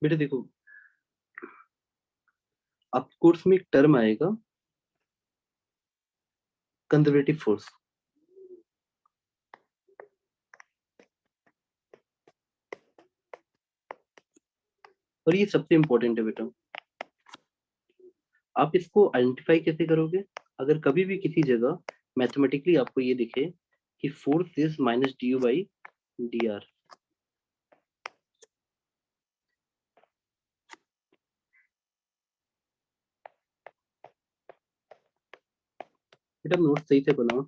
बेटा देखो, आप कोर्स में एक टर्म आएगा कंजर्वेटिव फोर्स। और ये सबसे इंपॉर्टेंट है बेटा। आप इसको आइडेंटिफाई कैसे करोगे? अगर कभी भी किसी जगह मैथमेटिकली आपको ये दिखे कि force is minus D U by D are, बेटा नोट सही से बनाओ।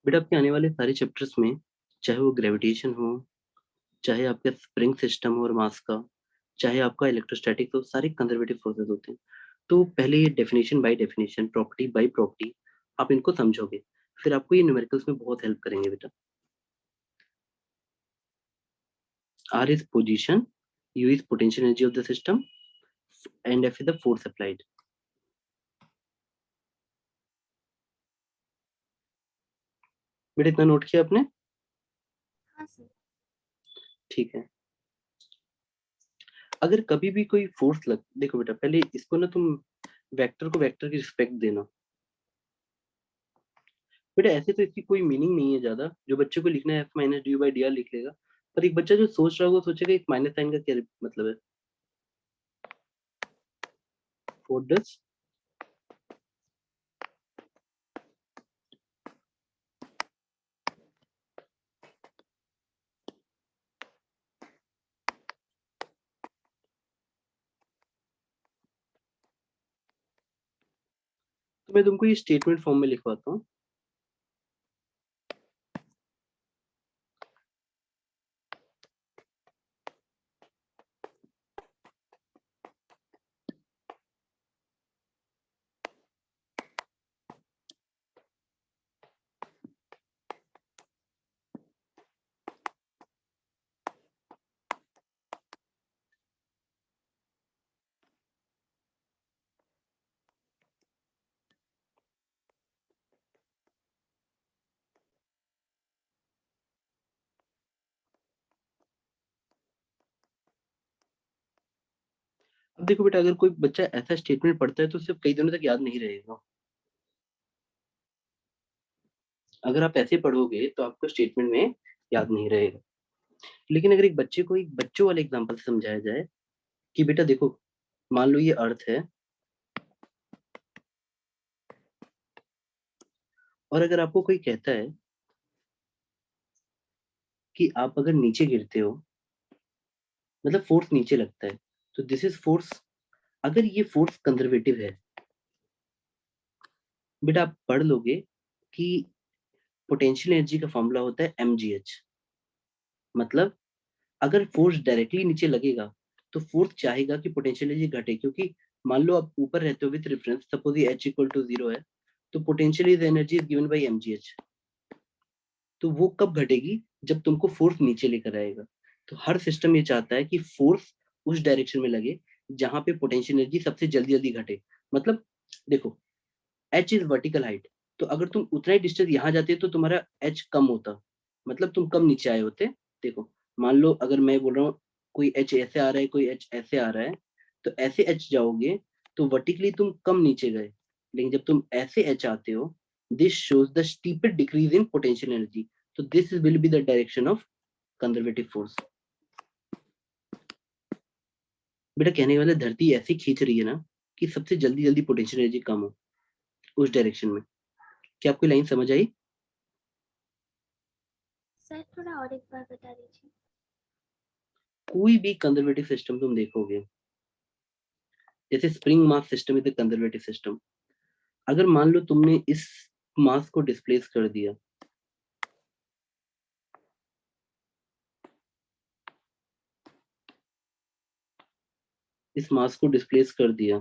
बेटा आपके आने वाले सारे चैप्टर्स में, चाहे वो ग्रेविटेशन हो, चाहे आपका स्प्रिंग सिस्टम हो और मास का, चाहे आपका इलेक्ट्रोस्टैटिक हो, सारे कंजर्वेटिव फोर्सेस होते हैं। तो पहले ये definition by definition, property bye property आप इनको समझोगे, फिर आपको ये न्यूमेरिकल्स में बहुत हेल्प करेंगे बेटा। R is position, U is potential energy of the system, and F is the force applied. बेटा इतना नोट किया आपने? हाँ सर। ठीक है। अगर कभी भी कोई फोर्स लग, देखो बेटा पहले इसको ना तुम वेक्टर को वेक्टर की रिस्पेक्ट देना। बेटा ऐसे तो इसकी कोई मीनिंग नहीं है ज्यादा, जो बच्चे को लिखना है F minus D by D are लिख लेगा। पर एक बच्चा जो सोच रहा होगा सोचेगा इस माइनस साइन का क्या मतलब है। फोर डज, तो मैं तुमको ये स्टेटमेंट फॉर्म में लिखवाता हूँ। अब देखो बेटा, अगर कोई बच्चा ऐसा स्टेटमेंट पढ़ता है तो सिर्फ कई दिनों तक याद नहीं रहेगा। अगर आप ऐसे पढ़ोगे तो आपको स्टेटमेंट में याद नहीं रहेगा। लेकिन अगर एक बच्चे को एक बच्चों वाले एग्जाम्पल से समझाया जाए कि बेटा देखो, मान लो ये अर्थ है, और अगर आपको कोई कहता है कि आप अगर नीचे गिरते हो, मतलब फोर्स नीचे लगता है, तो दिस इज फोर्स। अगर ये फोर्स कंजर्वेटिव है, बेटा आप पढ़ लोगे कि पोटेंशियल एनर्जी का फॉर्मूला होता है mgh। मतलब अगर फोर्स डायरेक्टली नीचे लगेगा तो फोर्स चाहेगा कि पोटेंशियल एनर्जी घटे, क्योंकि मान लो आप ऊपर रहते हो विथ रेफरेंस, सपोज ये h इक्वल टू 0 है, तो potential energy is given by mgh। तो वो कब घटेगी? जब तुमको फोर्स नीचे लेकर आएगा। तो हर सिस्टम ये चाहता है कि फोर्स उस डायरेक्शन में लगे जहां पे पोटेंशियल एनर्जी सबसे जल्दी जल्दी घटे। मतलब देखो, एच इज वर्टिकल हाइट, तो अगर तुम उतना ही डिस्टेंस यहाँ जाते तो तुम्हारा एच कम होता, मतलब तुम कम नीचे आए होते। देखो, मान लो अगर मैं बोल रहा हूँ कोई एच ऐसे आ रहा है, कोई एच ऐसे आ रहा है, तो ऐसे एच जाओगे तो वर्टिकली तुम कम नीचे गए। लेकिन जब तुम ऐसे एच आते हो, this shows the steeper decrease in potential energy. तो this will be the direction of conservative force. बेटा कहने वाला धरती ऐसी खींच रही है ना कि सबसे जल्दी जल्दी पोटेंशियल एनर्जी कम हो उस डायरेक्शन में। क्या आपको लाइन समझ आई? सर थोड़ा और एक बार बता दीजिए। कोई भी कंजर्वेटिव सिस्टम तुम देखोगे, जैसे spring mass system is the conservative system. अगर मान लो तुमने इस मास को डिस्प्लेस कर दिया, इस मास को डिस्प्लेस कर दिया,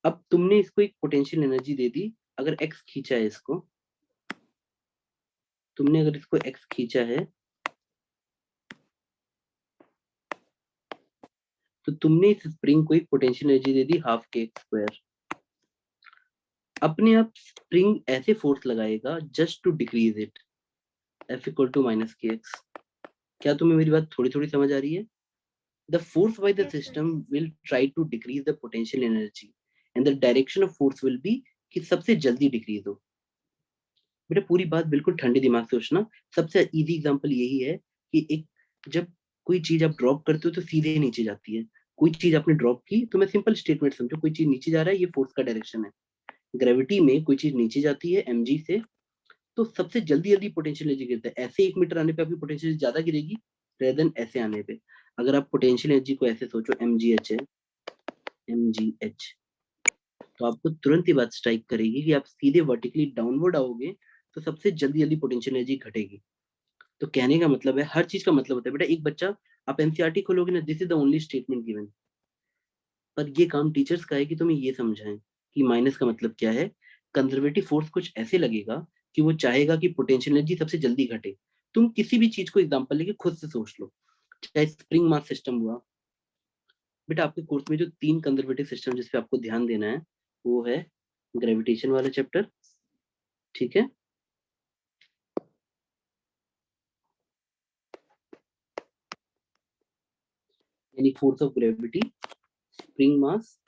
अब तुमने इसको एक पोटेंशियल एनर्जी दे दी, अगर एक्स खींचा है इसको, तुमने अगर इसको एक्स खींचा है, तो तुमने इस स्प्रिंग को एक पोटेंशियल एनर्जी दे दी हाफ के एक्स स्क्वायर। अपने आप स्प्रिंग ऐसे फोर्स लगाएगा just to decrease it, F equal to minus K X. क्या तुम्हें मेरी बात थोड़ी थोड़ी समझ आ रही है? The force by the yes sir. System will try to decrease the potential energy and the direction of force will be कि सबसे जल्दी डिक्रीज हो। बेटा पूरी बात बिल्कुल ठंडे दिमाग से सोचना। सबसे इजी एग्जांपल यही है कि एक जब कोई चीज आप ड्रॉप करते हो तो सीधे नीचे जाती है। कोई चीज आपने ड्रॉप की तो मैं सिंपल स्टेटमेंट समझो, कोई चीज नीचे जा रहा है, ये फोर्स का डायरेक्शन है। ग्रेविटी में कोई चीज नीचे जाती है mg से, तो सबसे जल्दी जल्दी पोटेंशियल एनर्जी गिरता है। ऐसे 1 मीटर आने पे आपकी पोटेंशियल ज्यादा गिरेगी रेदर देन ऐसे आने पे। अगर आप पोटेंशियल एनर्जी को ऐसे सोचो, mgh है, mgh, तो आपको तुरंत ही बात स्ट्राइक करेगी कि आप सीधे वर्टिकली डाउनवर्ड आओगे तो सबसे जल्दी जल्दी पोटेंशियल एनर्जी घटेगी। तो कहने का मतलब है, हर चीज का मतलब होता है बेटा। एक बच्चा, आप एनसीईआरटी खोलोगे ना, this is the only statement given, पर ये काम टीचर्स का है कि तुम्हें ये समझाएं कि माइनस का मतलब क्या है। कंजर्वेटिव फोर्स कुछ ऐसे लगेगा कि वो चाहेगा कि पोटेंशियल एनर्जी सबसे जल्दी घटे। तुम किसी भी चीज को एग्जांपल लेके खुद से सोच लो, चाहे स्प्रिंग मास सिस्टम हुआ। बेटा आपके कोर्स में जो 3 कंजर्वेटिव सिस्टम जिस पे आपको ध्यान देना है, वो है ग्रेविटेशन वाला चैप्टर, ठीक है, यानी force of gravity, spring mass.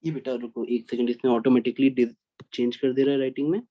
ये बेटा रुको एक सेकंड, इसमें ऑटोमेटिकली चेंज कर दे रहा है राइटिंग में।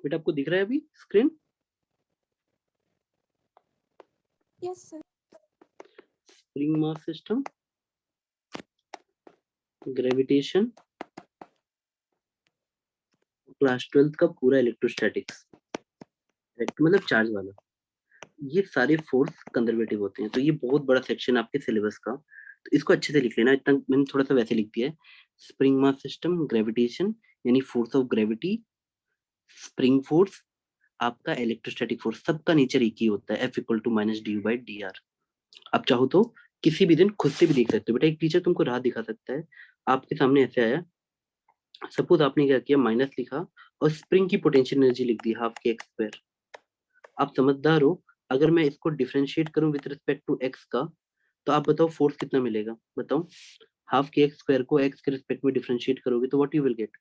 बेटा आपको दिख रहा है अभी screen? Yes sir. Spring mass system, gravitation, class 12th का पूरा इलेक्ट्रोस्टैटिक्स, मतलब चार्ज वाला, ये सारे फोर्स कंजर्वेटिव होते हैं। तो ये बहुत बड़ा सेक्शन आपके सिलेबस का, तो इसको अच्छे से लिख लेना। इतना मैंने थोड़ा सा वैसे लिख दिया है। स्प्रिंग मास सिस्टम, ग्रेविटेशन यानी force of gravity, spring force, आपका इलेक्ट्रोस्टैटिक फोर्स, सबका नेचर एक ही होता है, F equal to minus D by D R. आप चाहो तो किसी भी दिन खुद से भी देख सकते हो बेटा, एक टीचर तुमको राह दिखा सकता है। आपके सामने ऐसे आया, सपोज आपने क्या किया, माइनस लिखा और स्प्रिंग की पोटेंशियल एनर्जी लिख दी हाफ के एक्स स्क्वायर। आप समझदार हो, अगर मैं इसको डिफरेंशिएट करूं विद रिस्पेक्ट टू एक्स का, तो आप बताओ फोर्स कितना मिलेगा, बताओ। हाफ के एक्स स्क्वायर को एक्स के रिस्पेक्ट में डिफरेंशिएट करोगे तो what you will get,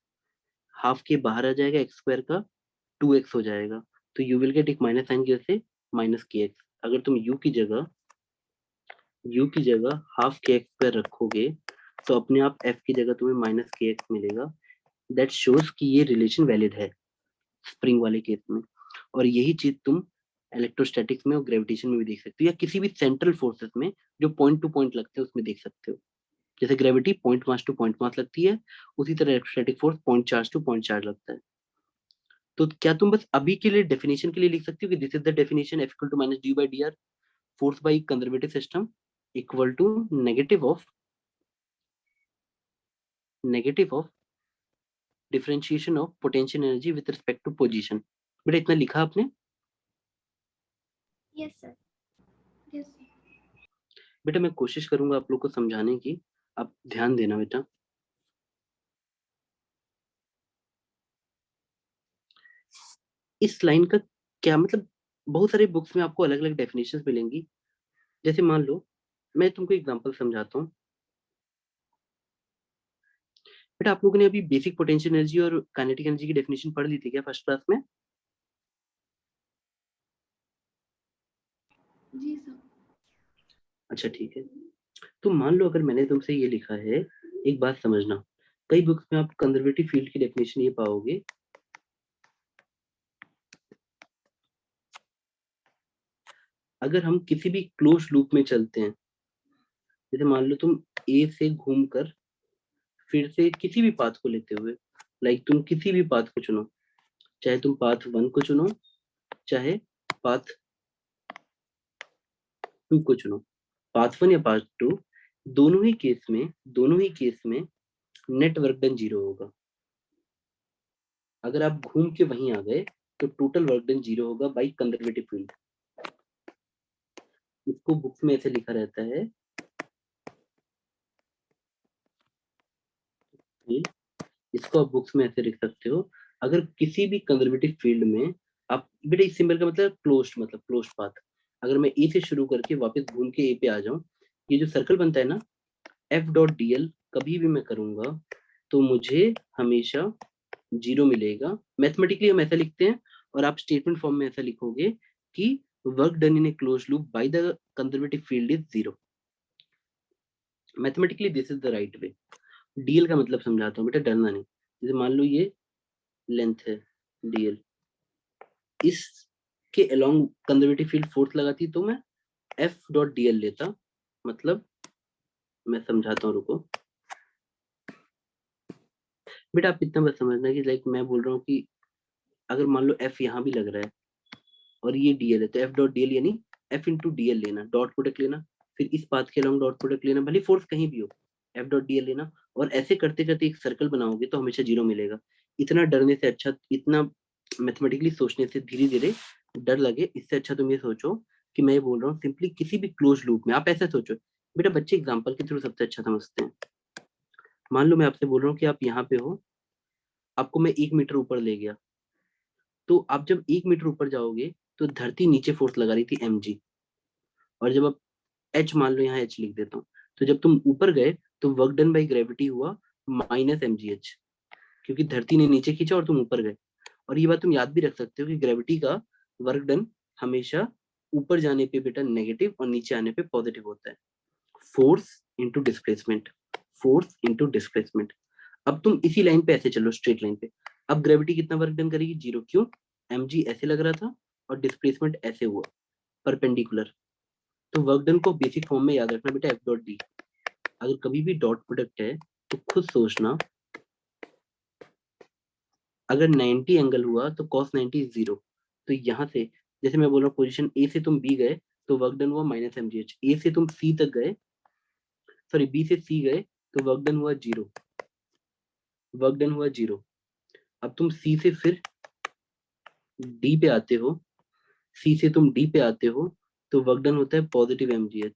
half के बाहर आ जाएगा एक्स स्क्वायर का, 2x हो जाएगा, तो यू विल गेट एक माइनस साइन की वजह से माइनस के एक्स। अगर तुम u की जगह हाफ के एक्स स्क्वायर रखोगे तो अपने आप f की जगह तुम्हें माइनस के एक्स मिलेगा। दैट शोज कि ये रिलेशन वैलिड है स्प्रिंग वाले केस में। और यही चीज तुम इलेक्ट्रोस्टैटिक्स में और ग्रेविटेशन में भी देख सकते हो, या किसी भी सेंट्रल फोर्सेस में जो पॉइंट टू पॉइंट लगते हैं उसमें देख सकते हो। जैसे gravity point mass two point mass लगती है, उसी तरह electrostatic force point charge two point charge लगता है। तो क्या तुम बस अभी के लिए डेफिनेशन के लिए लिख सकते हो कि this is the definition, F equal to minus D by D R, force by conservative system equal to negative of differentiation of potential energy with respect to position. बेटा इतना लिखा आपने? Yes sir. Yes sir. बेटा मैं कोशिश करूंगा आप लोग को समझाने की, आप ध्यान देना बेटा। इस लाइन का क्या मतलब, बहुत सारे बुक्स में आपको अलग अलग डेफिनेशंस मिलेंगी। जैसे मान लो, मैं तुमको एग्जांपल समझाता हूँ। बेटा आप लोगों ने अभी बेसिक पोटेंशियल एनर्जी और काइनेटिक एनर्जी की डेफिनेशन पढ़ ली थी क्या फर्स्ट क्लास में? जी सर। अच्छा ठीक है। तो मान लो अगर मैंने तुमसे ये लिखा है, एक बात समझना, कई बुक्स में आप कंजर्वेटिव फील्ड की डेफिनेशन ये पाओगे अगर हम किसी भी क्लोज लूप में चलते हैं, जैसे मान लो तुम ए से घूमकर फिर से किसी भी पाथ को लेते हुए, लाइक तुम किसी भी पाथ को चुनो, चाहे तुम पाथ 1 को चुनो, चाहे पाथ 2 को चुनो, पाथ 1 या पाथ 2, दोनों ही केस में नेट वर्क डन 0 होगा। अगर आप घूम के वहीं आ गए तो टोटल वर्क डन 0 होगा बाई कंजर्वेटिव फील्ड। इसको बुक्स में ऐसे लिखा रहता है कि, इसको आप बुक्स में ऐसे लिख सकते हो, अगर किसी भी कंजर्वेटिव फील्ड में आप, बेटा इस सिंबल का मतलब क्लोज्ड, मतलब क्लोज्ड पाथ। अगर मैं ए से शुरू करके वापस घूम के ए पे आ जाऊं, ये जो सर्कल बनता है ना, एफ डॉट डी एल कभी भी मैं करूंगा तो मुझे हमेशा 0 मिलेगा। मैथमेटिकली हम ऐसा लिखते हैं, और आप स्टेटमेंट फॉर्म में ऐसा लिखोगे कि work done in A close loop by the conservative field is 0। Mathematically this is the right way. DL का मतलब समझाता हूँ बेटा, डरना नहीं। जैसे मान लो ये लेंथ है डीएल, इसके अलोंग कंजर्वेटिव फील्ड फोर्स लगाती तो मैं एफ डॉट डीएल लेता। मतलब मैं समझाता हूँ, रुको बेटा, आप इतना बस समझना कि लाइक मैं बोल रहा हूँ कि अगर मान लो एफ यहाँ भी लग रहा है और ये डीएल है, तो एफ डॉट डीएल यानी एफ इंटू डीएल लेना, डॉट प्रोडक्ट लेना, फिर इस पाथ के अलोंग डॉट प्रोडक्ट लेना, भले फोर्स कहीं भी हो, एफ डॉट डीएल लेना, और ऐसे करते करते एक सर्कल बनाओगे तो हमेशा 0 मिलेगा। इतना डरने से अच्छा, इतना मैथमेटिकली सोचने से धीरे धीरे डर लगे, इससे अच्छा तुम ये सोचो कि मैं ये बोल रहा हूँ सिंपली किसी भी क्लोज लूप में आप ऐसे सोचो। बेटा बच्चे एग्जाम्पल के थ्रू सबसे अच्छा समझते हैं। मान लो मैं आपसे बोल रहा हूँ कि आप यहाँ पे हो, आपको मैं 1 मीटर ऊपर ले गया, तो आप जब 1 मीटर ऊपर जाओगे तो धरती नीचे फोर्स लगा रही थी mg, और जब आप एच, मान लो यहाँ एच लिख देता हूँ, तो जब तुम ऊपर गए तो वर्क डन बाई ग्रेविटी हुआ माइनस mgh, क्योंकि धरती ने नीचे खींचा और तुम ऊपर गए। और ये बात तुम याद भी रख सकते हो कि ग्रेविटी का वर्क डन हमेशा ऊपर जाने पे बेटा नेगेटिव और नीचे आने पे पॉजिटिव होता है। Force into displacement, force into displacement. अब तुम इसी लाइन पे ऐसे चलो, स्ट्रेट लाइन पे। अब ग्रेविटी कितना वर्क डन करेगी? 0। क्यों? mg ऐसे लग रहा था और डिस्प्लेसमेंट ऐसे हुआ, परपेंडिकुलर। तो वर्क डन को बेसिक फॉर्म में याद रखना बेटा, एफ डॉट डी। अगर कभी भी डॉट प्रोडक्ट है तो खुद सोचना, अगर 90 एंगल हुआ तो cos 90 0। तो यहाँ से, जैसे मैं बोल रहा हूँ, पोजीशन ए से तुम बी गए तो वर्क डन हुआ माइनस mgh, ए से तुम सी तक गए, सॉरी बी से सी गए तो वर्क डन हुआ 0, वर्क डन हुआ 0। अब तुम सी से फिर डी पे आते हो, सी से तुम डी पे आते हो तो वर्क डन होता है पॉजिटिव mgh,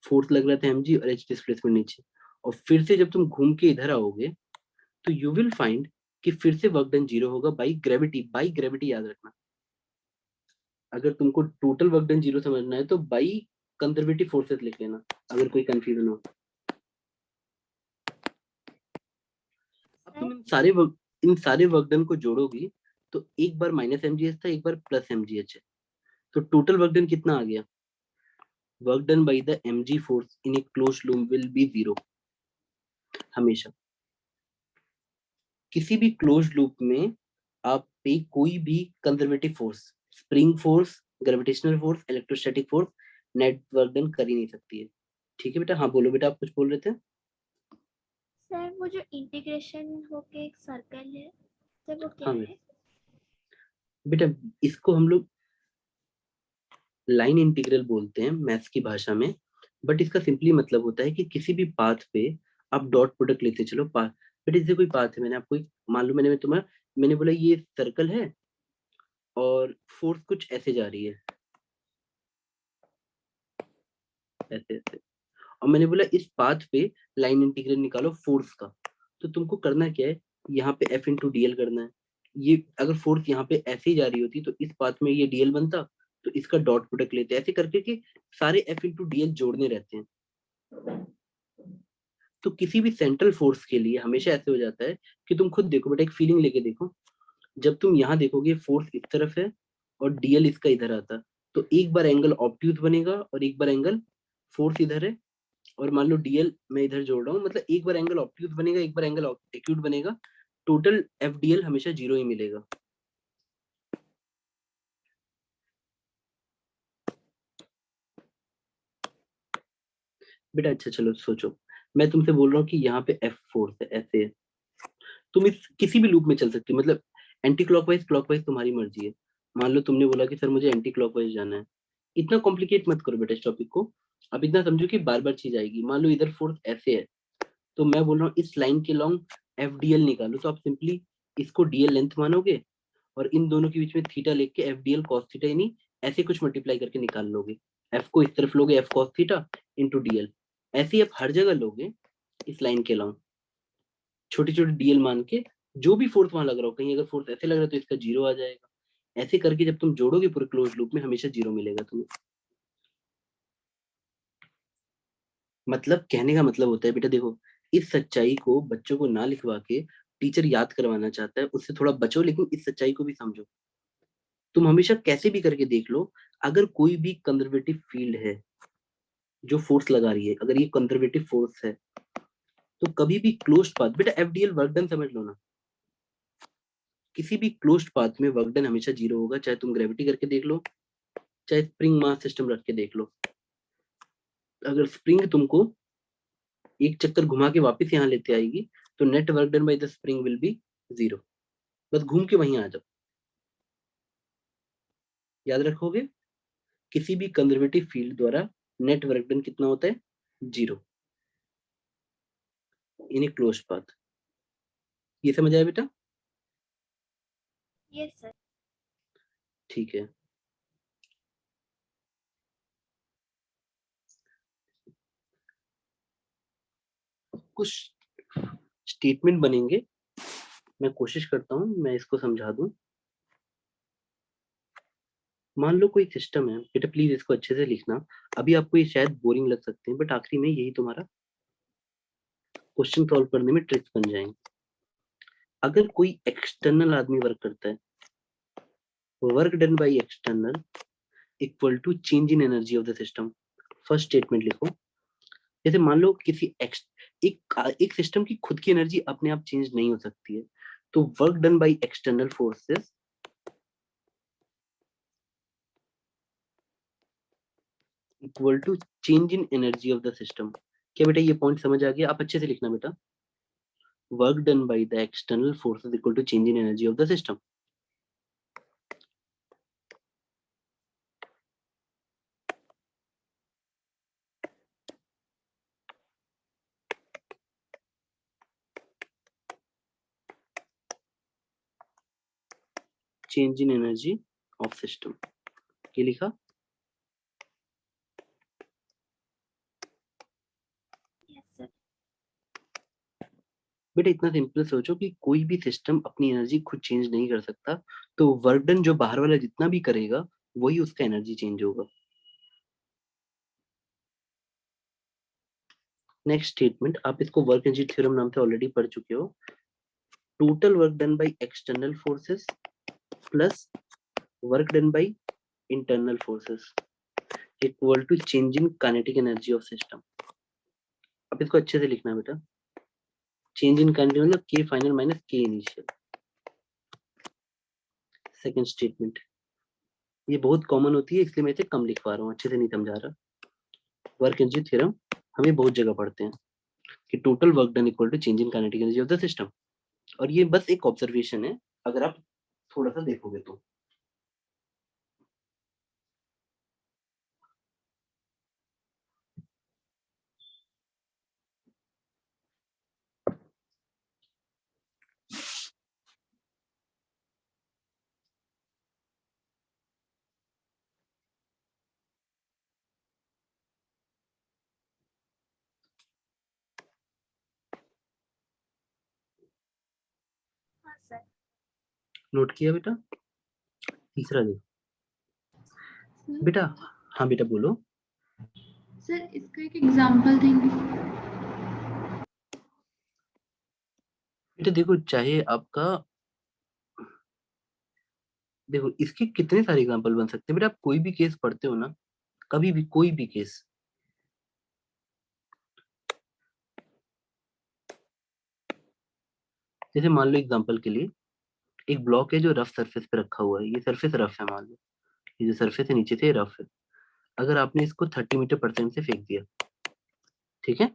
फोर्स लग रहा था mg और h डिस्प्लेसमेंट नीचे। और फिर से जब तुम घूम के इधर आओगे तो यू विल फाइंड कि फिर से वर्क डन 0 होगा बाई ग्रेविटी। बाई ग्रेविटी याद रखना, अगर तुमको टोटल वर्क डन 0 समझना है तो बाई कंजर्वेटिव फोर्सेस लिख लेना, अगर कोई कंफ्यूजन हो। अब सर तुम इन सारे वर्क डन को जोड़ोगी तो एक बार माइनस mgh था, एक बार प्लस mgh है, तो टोटल वर्क डन कितना आ गया? Work done by the mg force in A close loop will be 0 हमेशा। किसी भी क्लोज लूप में आप पे कोई भी conservative force, spring force, gravitational force, electrostatic force, net work done कर ही नहीं सकती है। ठीक है बेटा? हाँ बोलो बेटा, आप कुछ बोल रहे थे। सर वो जो इंटीग्रेशन होके एक सर्कल है, सर वो क्या हाँ है? बेटा, इसको हम लोग लाइन इंटीग्रल बोलते हैं मैथ्स की भाषा में, बट इसका सिंपली मतलब होता है कि किसी भी पाथ पे आप डॉट प्रोडक्ट लेते चलो। पाथ, बेटा जैसे कोई पाथ है, मैंने आपको मान लो मैंने बोला ये सर्कल है और फोर्स कुछ ऐसे जा रही है, ऐसे ऐसे, और मैंने बोला इस पाथ पे लाइन इंटीग्रल निकालो फोर्स का। तो तुमको करना क्या है, यहाँ पे एफ इंटू डीएल करना है। ये अगर फोर्स यहाँ पे ऐसे ही जा रही होती तो इस पाथ में ये डीएल बनता, तो इसका डॉट प्रोडक्ट लेते, ऐसे करके कि सारे एफ इंटू डीएल जोड़ने रहते हैं। तो किसी भी सेंट्रल फोर्स के लिए हमेशा ऐसे हो जाता है कि तुम खुद देखो बेटा, एक फीलिंग लेके देखो, जब तुम यहाँ देखोगे फोर्स इस तरफ है और डीएल इसका इधर आता, तो एक बार एंगल ऑब्ट्यूज बनेगा और एक बार एंगल, फोर्स इधर है और मान लो डीएल मैं इधर जोड़ रहा हूँ, मतलब एक बार एंगल ऑब्ट्यूज बनेगा, एक बार एंगल एक्यूट बनेगा, टोटल एफ डीएल हमेशा 0 ही मिलेगा। बेटा अच्छा चलो सोचो, मैं तुमसे बोल रहा हूँ कि यहाँ पे एफ फोर्स है, ऐसे है। तुम इस किसी भी लूप में चल सकती हो, मतलब एंटी क्लॉकवाइज क्लॉकवाइज तुम्हारी मर्जी है। मान लो तुमने बोला कि सर मुझे एंटी क्लॉकवाइज जाना है, इतना कॉम्प्लिकेट मत करो बेटा इस टॉपिक को। अब इतना समझो कि बार बार चीज आएगी। मान लो इधर फोर्स ऐसे है, तो मैं बोल रहा हूँ इस लाइन के लॉन्ग एफ डी एल निकालो, तो आप सिंपली इसको डीएल लेंथ मानोगे और इन दोनों के बीच में थीटा लेके F D L cos theta, यानी ऐसे कुछ मल्टीप्लाई करके निकाल लोगे। एफ को इस तरफ लोगे, F cos theta into DL. ऐसे ही आप हर जगह लोगे इस लाइन के लॉन्ग छोटी छोटी डीएल मान के, जो भी फोर्स वहां लग रहा हो, कहीं अगर फोर्स ऐसे लग रहा है तो इसका जीरो आ जाएगा। ऐसे करके जब तुम जोड़ोगे पूरे क्लोज लूप में, हमेशा जीरो मिलेगा तुम्हें। मतलब कहने का मतलब होता है बेटा देखो, इस सच्चाई को बच्चों को ना लिखवा के टीचर याद करवाना चाहता है, उससे थोड़ा बचो, लेकिन इस सच्चाई को भी समझो। तुम हमेशा कैसे भी करके देख लो, अगर कोई भी कंजर्वेटिव फील्ड है जो फोर्स लगा रही है, अगर ये कंजर्वेटिव फोर्स है, तो कभी भी क्लोज्ड पाथ, बेटा एफडीएल वर्क डन समझ लो ना, किसी भी क्लोज्ड पाथ में वर्क डन हमेशा जीरो होगा, चाहे तुम ग्रेविटी करके देख लो, चाहे स्प्रिंग मास सिस्टम रख के देख लो। अगर स्प्रिंग तुमको एक चक्कर घुमा के वापस यहाँ लेते आएगी, तो net work done by the spring will be zero. बस घूम के वहीं आ जाओ, याद रखोगे। किसी भी कंजर्वेटिव फील्ड द्वारा नेट वर्क डन कितना होता है? Zero, in a closed path. ये समझ आया बेटा? Yes sir. ठीक है। कुछ स्टेटमेंट बनेंगे, मैं कोशिश करता हूँ मैं इसको समझा दूं। मान लो कोई सिस्टम है, बेटा प्लीज इसको अच्छे से लिखना। अभी आपको ये शायद बोरिंग लग सकते हैं, बट आखिरी में यही तुम्हारा क्वेश्चन सॉल्व करने में ट्रिक्स बन जाएंगे। अगर कोई एक्सटर्नल आदमी वर्क करता है, work done by external equal to change in energy of the system. First statement लिखो। जैसे मान लो किसी एक सिस्टम की खुद की एनर्जी अपने आप चेंज नहीं हो सकती है, तो work done by external forces equal to change in energy of the system. क्या बेटा ये पॉइंट समझ आ गया? आप अच्छे से लिखना बेटा। Work done by the external forces equal to change in energy of the system. Change in energy of system, ये लिखा। Yes sir. बेटा इतना सिंपल सोचो कि कोई भी सिस्टम अपनी एनर्जी खुद चेंज नहीं कर सकता, तो वर्क डन जो बाहर वाला जितना भी करेगा, वही उसका एनर्जी चेंज होगा। नेक्स्ट स्टेटमेंट, आप इसको वर्क एनर्जी थ्योरम नाम से ऑलरेडी पढ़ चुके हो। Total work done by external forces plus work done by internal forces equal to change in kinetic energy of system. अब इसको अच्छे से लिखना बेटा। चेंज इन काइनेटिक मतलब के फाइनल माइनस के इनिशियल। सेकंड स्टेटमेंट, ये बहुत कॉमन होती है इसलिए मैं इसे कम लिखवा रहा हूँ, अच्छे से नहीं समझा रहा। वर्क एनर्जी थ्योरम हमें बहुत जगह पढ़ते हैं कि total work done equal to change in kinetic energy of the system. और ये बस एक ऑब्जर्वेशन है, अगर आप थोड़ा सा देखोगे तो। हाँ सर। नोट किया बेटा? तीसरा देखो सर बेटा। हाँ बेटा बोलो। सर इसका एक एग्जांपल देंगे? बेटा देखो, चाहे आपका, देखो इसके कितने सारे एग्जांपल बन सकते हैं बेटा। आप कोई भी केस पढ़ते हो ना, कभी भी कोई भी केस, जैसे मान लो एग्जांपल के लिए एक ब्लॉक है जो रफ सरफेस पे रखा हुआ है, ये सरफेस रफ है मान लो, ये जो सरफेस है नीचे से रफ है। अगर आपने इसको 30 मीटर पर सेकंड से फेंक दिया, ठीक है,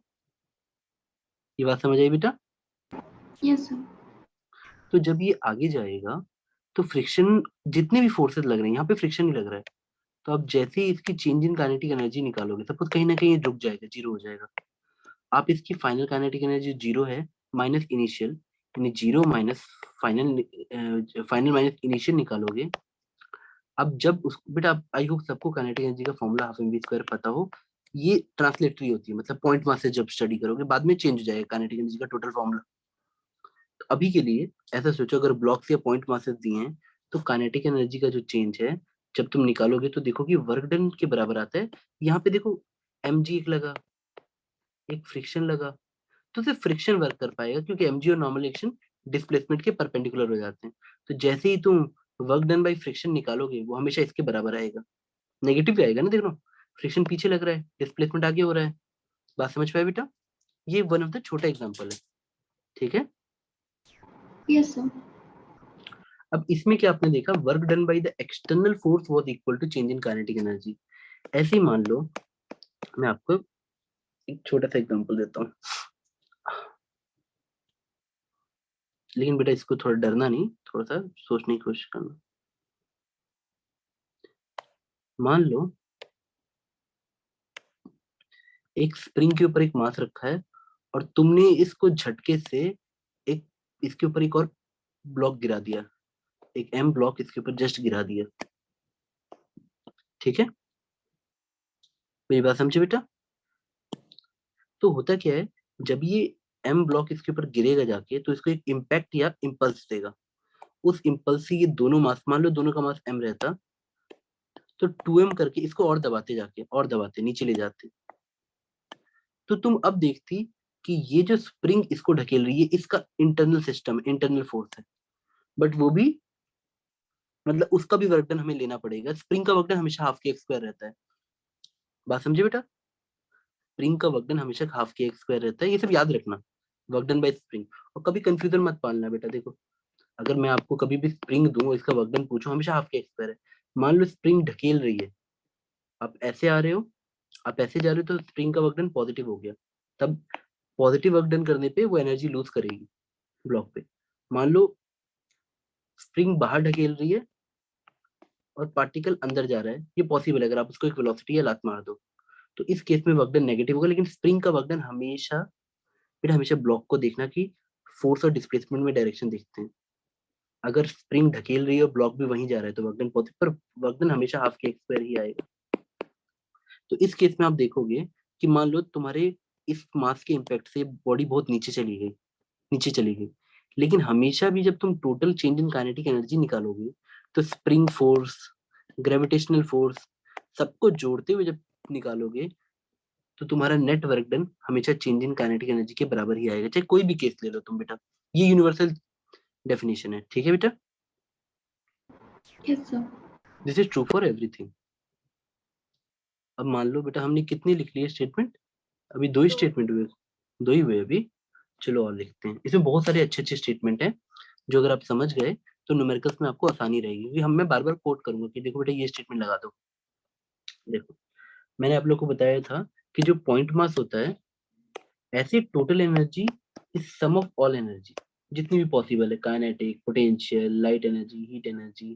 ये बात समझ आई बेटा? Yes sir. तो जब ये आगे जाएगा तो फ्रिक्शन, जितने भी फोर्सेस लग रहे हैं यहाँ पे फ्रिक्शन ही लग रहा है, तो अब जैसे ही इसकी चेंज इन काइनेटिक एनर्जी निकालोगे, सपोज कहीं ना कहीं ये रुक जाएगा, जीरो हो जाएगा, आप इसकी फाइनल काइनेटिक एनर्जी जीरो है माइनस इनिशियल, यानी zero minus final, final minus initial निकालोगे। अब जब उस बेटा, आई होप सबको काइनेटिक एनर्जी का formula half M V square पता हो, ये ट्रांसलेटरी होती है, मतलब पॉइंट मास से जब स्टडी करोगे बाद में चेंज हो जाएगा काइनेटिक एनर्जी का टोटल फॉर्मूला। तो अभी के लिए ऐसा सोचो, अगर ब्लॉक्स या पॉइंट मासेस दिए हैं तो काइनेटिक एनर्जी का जो चेंज है जब तुम निकालोगे तो देखो कि वर्क डन के बराबर आता है। यहाँ पे देखो mg एक लगा, एक फ्रिक्शन लगा, तो सिर्फ फ्रिक्शन वर्क कर पाएगा क्योंकि mg और नॉर्मल एक्शन डिस्प्लेसमेंट के परपेंडिकुलर हो जाते हैं। तो जैसे ही तुम वर्क डन बाई फ्रिक्शन निकालोगे वो हमेशा इसके बराबर आएगा, नेगेटिव आएगा ना, देख लो फ्रिक्शन पीछे लग रहा है, डिस्प्लेसमेंट आगे हो रहा है। बात समझ पाए बेटा? ये वन ऑफ द छोटा एग्जाम्पल है, ठीक है। Yes sir. अब इसमें क्या आपने देखा, work done by the external force was equal to change in kinetic energy. ऐसे ही मान लो, मैं आपको एक छोटा सा एग्जांपल देता हूँ, लेकिन बेटा इसको थोड़ा डरना नहीं, थोड़ा सा सोचने की कोशिश करना। मान लो एक स्प्रिंग के ऊपर एक मास रखा है और तुमने इसको झटके से एक इसके ऊपर एक और ब्लॉक गिरा दिया, एक एम ब्लॉक इसके ऊपर जस्ट गिरा दिया, ठीक है, मेरी बात समझे बेटा? तो होता क्या है, जब ये एम ब्लॉक इसके ऊपर गिरेगा जाके तो इसको एक इम्पैक्ट या इम्पल्स देगा। उस इम्पल्स से ये दोनों मास, मान लो दोनों का मास एम रहता, तो 2m करके इसको और दबाते, जाके और दबाते नीचे ले जाते, तो तुम अब देखती कि ये जो स्प्रिंग इसको ढकेल रही है इसका इंटरनल सिस्टम, इंटरनल फोर्स है, बट वो भी मतलब उसका भी वर्क डन हमें लेना पड़ेगा। स्प्रिंग का वर्क डन हमेशा हाफ के एक्स स्क्वायर रहता है, बात समझे बेटा? स्प्रिंग का वर्क डन हमेशा हाफ के एक्स स्क्वायर रहता है, ये सब याद रखना, वर्क डन बाय स्प्रिंग। और कभी कंफ्यूजन मत पालना बेटा, देखो अगर मैं आपको कभी भी स्प्रिंग दूं और इसका वर्क डन पूछूं, हमेशा हाफ के एक्स स्क्वायर है। मान लो स्प्रिंग ढकेल रही है, आप ऐसे आ रहे हो, आप ऐसे जा रहे हो, तो स्प्रिंग का वर्क डन पॉजिटिव हो गया, तब पॉजिटिव वर्क डन करने पे वो एनर्जी लूज करेगी ब्लॉक पे। मान लो स्प्रिंग बाहर ढकेल रही है और पार्टिकल अंदर जा रहा है, ये पॉसिबल है अगर आप उसको एक वेलोसिटी या लात मार दो, तो इस केस में वर्क डन नेगेटिव होगा। लेकिन स्प्रिंग का वर्क डन हमेशा, फिर हमेशा ब्लॉक को देखना कि फोर्स और डिस्प्लेसमेंट में डायरेक्शन देखते हैं। अगर स्प्रिंग ढकेल रही है और ब्लॉक भी वहीं जा रहा है तो वर्क डन पॉजिटिव, पर वर्क डन हमेशा हाफ के एक्स स्क्वायर ही आएगा। तो इस केस में आप देखोगे कि मान लो तुम्हारे इस मास के इम्पैक्ट से बॉडी बहुत नीचे चली गई, नीचे चली गई, लेकिन हमेशा भी जब तुम total change in kinetic energy निकालोगे तो स्प्रिंग फोर्स, ग्रेविटेशनल फोर्स, सबको जोड़ते हुए जब निकालोगे तो तुम्हारा नेट वर्क डन हमेशा चेंज इन काइनेटिक एनर्जी के बराबर ही आएगा, चाहे कोई भी केस ले लो तुम बेटा। ये यूनिवर्सल डेफिनेशन है, ठीक है बेटा? Yes sir. This is true for everything. अब मान लो बेटा हमने कितनी लिख ली है स्टेटमेंट, अभी दो ही स्टेटमेंट हुए, दो ही हुए अभी। चलो और लिखते हैं, इसमें बहुत सारे अच्छे अच्छे स्टेटमेंट हैं जो अगर आप समझ गए तो न्यूमेरिकल्स में आपको आसानी रहेगी, क्योंकि हम मैं बार बार कोट करूंगा कि देखो बेटा ये स्टेटमेंट लगा दो। देखो मैंने आप लोग को बताया था कि जो पॉइंट मास होता है, ऐसी total energy is sum of all energy, जितनी भी पॉसिबल है, kinetic, potential, light energy, heat energy,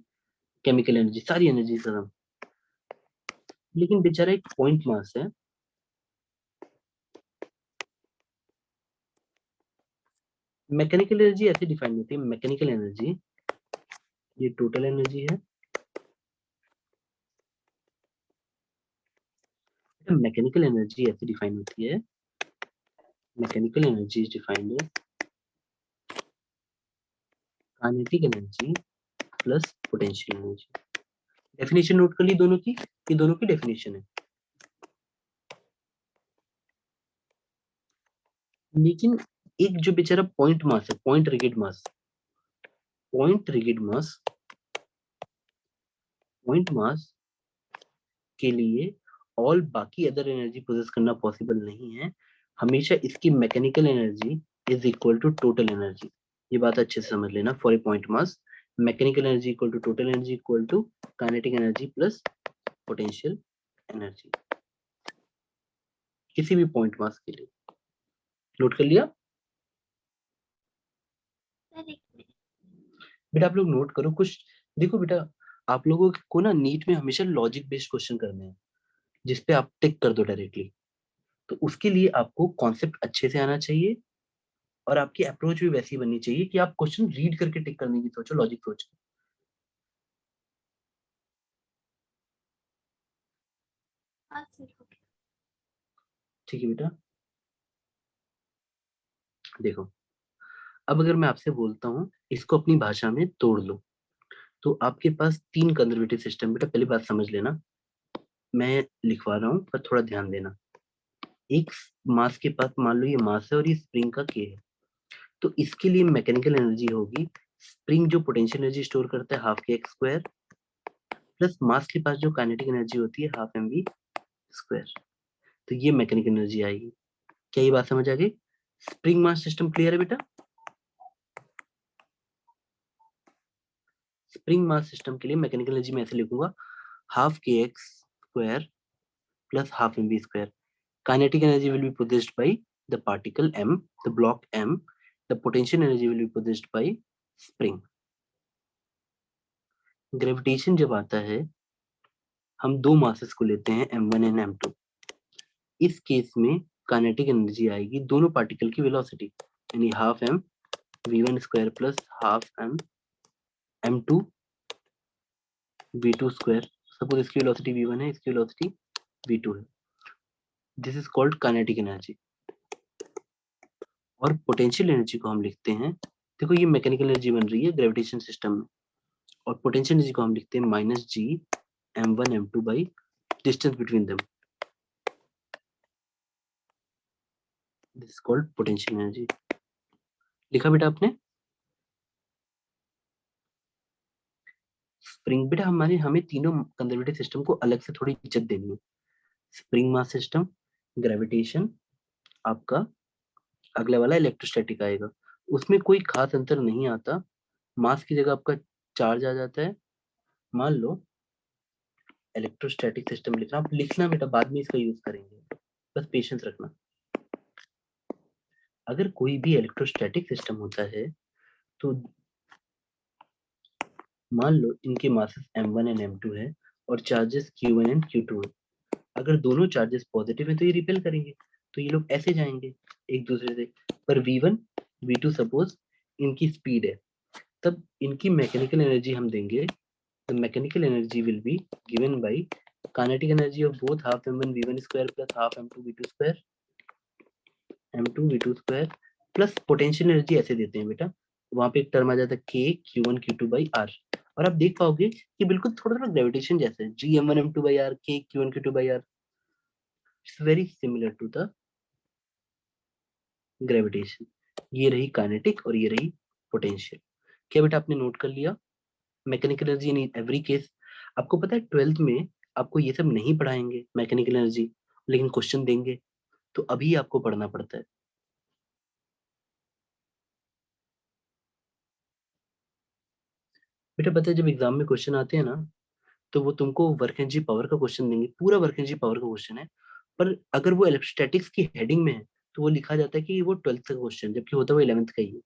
chemical energy, सारी एनर्जी का सम। लेकिन बेचारा एक पॉइंट मास है, मैकेनिकल एनर्जी ऐसे डिफाइन होती है, मैकेनिकल एनर्जी, ये टोटल एनर्जी है। मैकेनिकल एनर्जी ऐसे डिफाइन होती है, mechanical energy is defined as kinetic energy plus potential energy. Definition note कर ली दोनों की, ये दोनों की डेफिनेशन है। लेकिन एक जो बेचारा पॉइंट मास है, point rigid mass, point rigid mass, point mass के लिए ऑल बाकी अदर एनर्जी पोजेस करना पॉसिबल नहीं है। हमेशा इसकी mechanical energy is equal to total energy, ये बात अच्छे से समझ लेना। For a point mass mechanical energy equal to total energy equal to kinetic energy plus potential energy. किसी भी पॉइंट मास के लिए। नोट कर लिया सर एक मिनट। बेटा? आप लोग नोट करो कुछ। देखो बेटा, आप लोगों को ना नीट में हमेशा लॉजिक बेस्ड क्वेश्चन करने हैं जिसपे आप टिक कर दो डायरेक्टली। तो उसके लिए आपको कॉन्सेप्ट अच्छे से आना चाहिए और आपकी अप्रोच भी वैसी बननी चाहिए कि आप क्वेश्चन रीड करके टिक करने की सोचो, लॉजिक सोच के। हाँ सर हो गया। ठीक है बेटा? देखो, अब अगर मैं आपसे बोलता हूँ इसको अपनी भाषा में तोड़ लो, तो आपके पास 3 कंजर्वेटिव सिस्टम। बेटा पहली बात समझ लेना, मैं लिखवा रहा हूँ पर थोड़ा ध्यान देना। एक मास के पास मान लो ये मास है और ये स्प्रिंग का के है, तो इसके लिए मैकेनिकल एनर्जी होगी, स्प्रिंग जो पोटेंशियल एनर्जी स्टोर करता है half K X square, plus mass के पास जो काइनेटिक एनर्जी होती है हाफ एम वी स्क्वायर। तो ये मैकेनिकल एनर्जी आएगी। क्या ये बात समझ आ गई? स्प्रिंग मास सिस्टम क्लियर है बेटा? स्प्रिंग मास सिस्टम के लिए मैकेनिकल एनर्जी मैं ऐसे लिखूंगा, half K X square plus half M V square. Kinetic energy will be produced by the particle m, the block m, the potential energy will be produced by spring. Gravitation जब आता है हम दो masses को लेते हैं m1 and m2। इस case में काइनेटिक एनर्जी आएगी दोनों पार्टिकल की वेलोसिटी, यानी half m v1 square plus half m m2 v2 square. Suppose इसकी वेलोसिटी v1 है, इसकी वेलोसिटी v2 है। This is called kinetic energy. और पोटेंशियल एनर्जी को हम लिखते हैं, देखो ये मैकेनिकल एनर्जी बन रही है ग्रेविटेशन सिस्टम में, और पोटेंशियल एनर्जी को हम लिखते हैं minus G m1 m2 by distance between them. This is called potential energy. लिखा बेटा आपने? स्प्रिंग बेटा हमारे हमें तीनों कंजर्वेटिव सिस्टम को अलग से थोड़ी इज्जत देनी है। स्प्रिंग मास सिस्टम, ग्रेविटेशन, आपका अगला वाला इलेक्ट्रोस्टैटिक आएगा। उसमें कोई खास अंतर नहीं आता, मास की जगह आपका चार्ज आ जाता है। मान लो इलेक्ट्रोस्टैटिक सिस्टम लिखना, आप लिखना बेटा बाद में इसका यूज करेंगे, बस पेशेंस रखना। अगर कोई भी इलेक्ट्रोस्टैटिक सिस्टम होता है तो मान लो इनके मासेस m1 एंड m2 है और चार्जेस q1 एंड q2 है। अगर दोनों चार्जेस पॉजिटिव है तो ये रिपेल करेंगे, तो ये लोग ऐसे जाएंगे एक दूसरे से। पर v1 v2 सपोज इनकी स्पीड है, तब इनकी मैकेनिकल एनर्जी हम देंगे, the mechanical energy will be given by kinetic energy of both half m1 v1 square plus half m2 v2 square, m2 v2 square plus potential energy ऐसे देते हैं बेटा, वहां पे एक टर्म आ जाता है k q1 q2 by r। और आप देख पाओगे कि बिल्कुल थोड़ा थोड़ा ग्रेविटेशन जैसे है, g m1 m2 by r, k q1 q2 by r, it's very similar to the gravitation. ये रही काइनेटिक और ये रही पोटेंशियल। क्या बेटा आपने नोट कर लिया? Mechanical energy in every case. आपको पता है 12th में आपको ये सब नहीं पढ़ाएंगे मैकेनिकल एनर्जी, लेकिन क्वेश्चन देंगे, तो अभी आपको पढ़ना पड़ता है। बेटा पता है जब एग्जाम में क्वेश्चन आते हैं ना, तो वो तुमको वर्क एनर्जी पावर का क्वेश्चन देंगे, पूरा वर्क एनर्जी पावर का क्वेश्चन है। पर अगर वो इलेक्ट्रोस्टैटिक्स की हेडिंग में है तो वो लिखा जाता है कि वो 12th का क्वेश्चन, जबकि होता है वो 11th का ही है।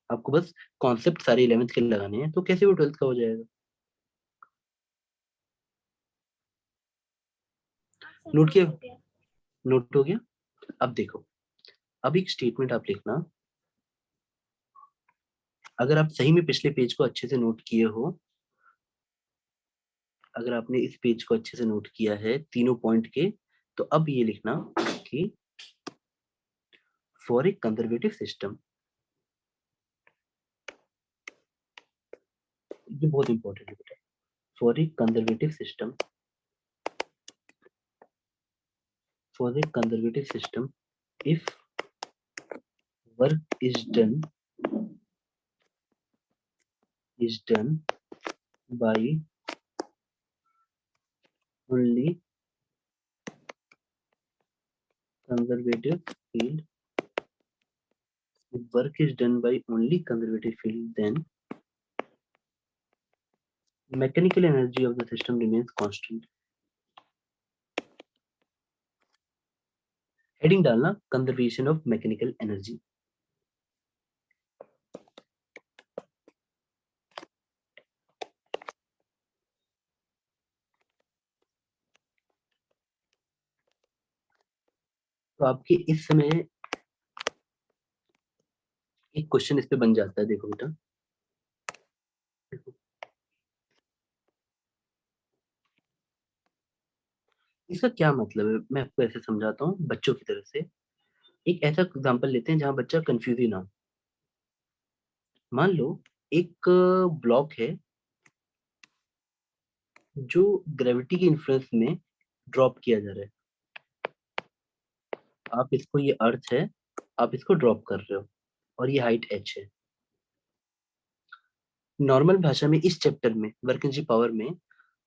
आपको बस कॉन्सेप्ट सारे 11th के लगाने हैं, तो कैसे वो 12th का हो जाएगा? हाँ सर नोट किया? नोट हो गया। नोट हो गया? अब देखो, अब एक स्टेटमेंट आप लिखना। अगर आप सही में पिछले पेज को अच्छे से नोट किए हो, अगर आपने इस पेज को अच्छे से नोट किया है तीनों पॉइंट के, तो अब ये लिखना कि फॉर ए कंजर्वेटिव सिस्टम, ये बहुत इंपॉर्टेंट है बेटा, for a conservative system, for a conservative system if work is done by only conservative field, if work is done by only conservative field, then mechanical energy of the system remains constant. Heading डालना conservation of mechanical energy. तो आपके इस समय एक question इस पे बन जाता है, देखो बेटा, देखो इसका क्या मतलब है, मैं आपको ऐसे समझाता हूँ बच्चों की तरफ से। एक ऐसा एग्जांपल लेते हैं जहाँ बच्चा कंफ्यूज ही ना हो। मान लो एक ब्लॉक है जो ग्रेविटी के इन्फ्लुएंस में ड्रॉप किया जा रहा है। आप इसको, ये अर्थ है, आप इसको ड्रॉप कर रहे हो और ये हाइट h है। नॉर्मल भाषा में इस चैप्टर में वर्क एनर्जी पावर में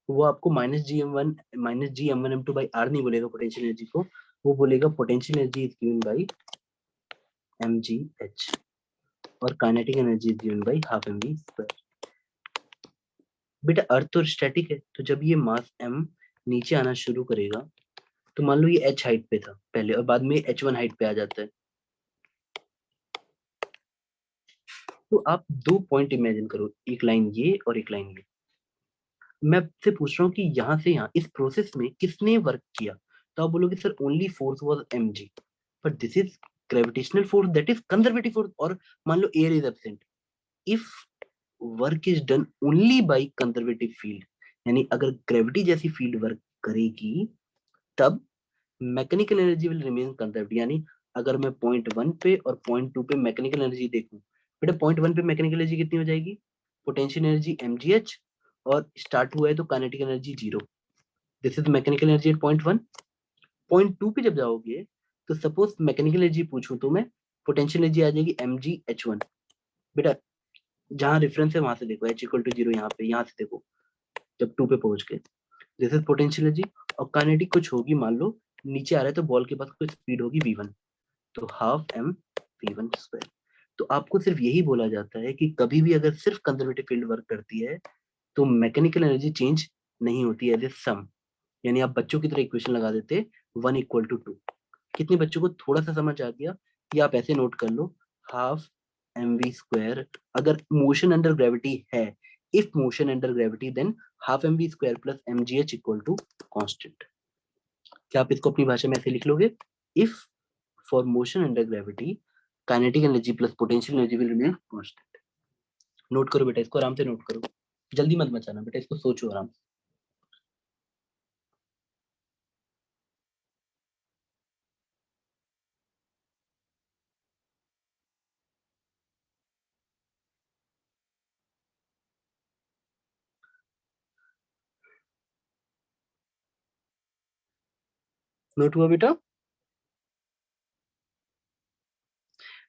वो आपको -Gm1 -Gm1m2/r नहीं बोलेगा पोटेंशियल एनर्जी को, वो बोलेगा potential energy is given by mgh और kinetic energy is given by half mv²। बेटा अर्थ तो स्टैटिक है, तो जब ये मास m नीचे आना शुरू करेगा तो मान लो ये h हाइट पे था पहले और बाद में h1 हाइट पे आ जाता है। तो आप दो पॉइंट इमेजिन करो, एक लाइन ये और एक लाइन ये। मैं आपसे पूछ रहा हूँ कि यहाँ से यहाँ इस प्रोसेस में किसने वर्क किया, तो आप बोलोगे sir only force was mg, but this is gravitational force that is conservative force. और मान लो air is absent, if work is done only by conservative field, यानी अगर ग्रेविटी जैसी फील्ड वर्क करेगी तब mechanical energy will remain conserved. यानी अगर मैं पॉइंट 1 पे और पॉइंट 2 पे मैकेनिकल एनर्जी देखूं, बेटा पॉइंट 1 पे मैकेनिकल एनर्जी कितनी हो जाएगी, पोटेंशियल एनर्जी mgh, और स्टार्ट हुआ है तो kinetic energy 0। This is mechanical energy at point 1। Point 2 पे जब जाओगे तो सपोज मैकेनिकल एनर्जी पूछूं तो मैं, पोटेंशियल एनर्जी आ जाएगी mgh1। बेटा जहां रेफरेंस है वहां से देखो, h इक्वल टू 0 यहाँ पे, यहाँ से देखो जब 2 पे पहुंच गए, दिस इज पोटेंशियल एनर्जी। और काइनेटिक कुछ होगी, मान लो नीचे आ रहा है तो बॉल के पास कोई स्पीड होगी v1, तो हाफ m v1²। तो आपको सिर्फ यही बोला जाता है कि कभी भी अगर सिर्फ कंजर्वेटिव फील्ड वर्क करती है तो मैकेनिकल एनर्जी चेंज नहीं होती है, एज ए सम। यानी आप बच्चों की तरह इक्वेशन लगा देते 1 = 2। कितने बच्चों को थोड़ा सा समझ आ गया, या आप ऐसे नोट कर लो, हाफ mv²। अगर मोशन अंडर ग्रेविटी है, if motion under gravity, then half mv² plus mgh equal to constant. क्या आप इसको अपनी भाषा में ऐसे लिख लोगे, if for motion under gravity kinetic energy plus potential energy will remain constant. Note करो बेटा, इसको आराम से नोट करो, जल्दी मत मचाना बेटा, इसको सोचो आराम से। नोट हुआ बेटा?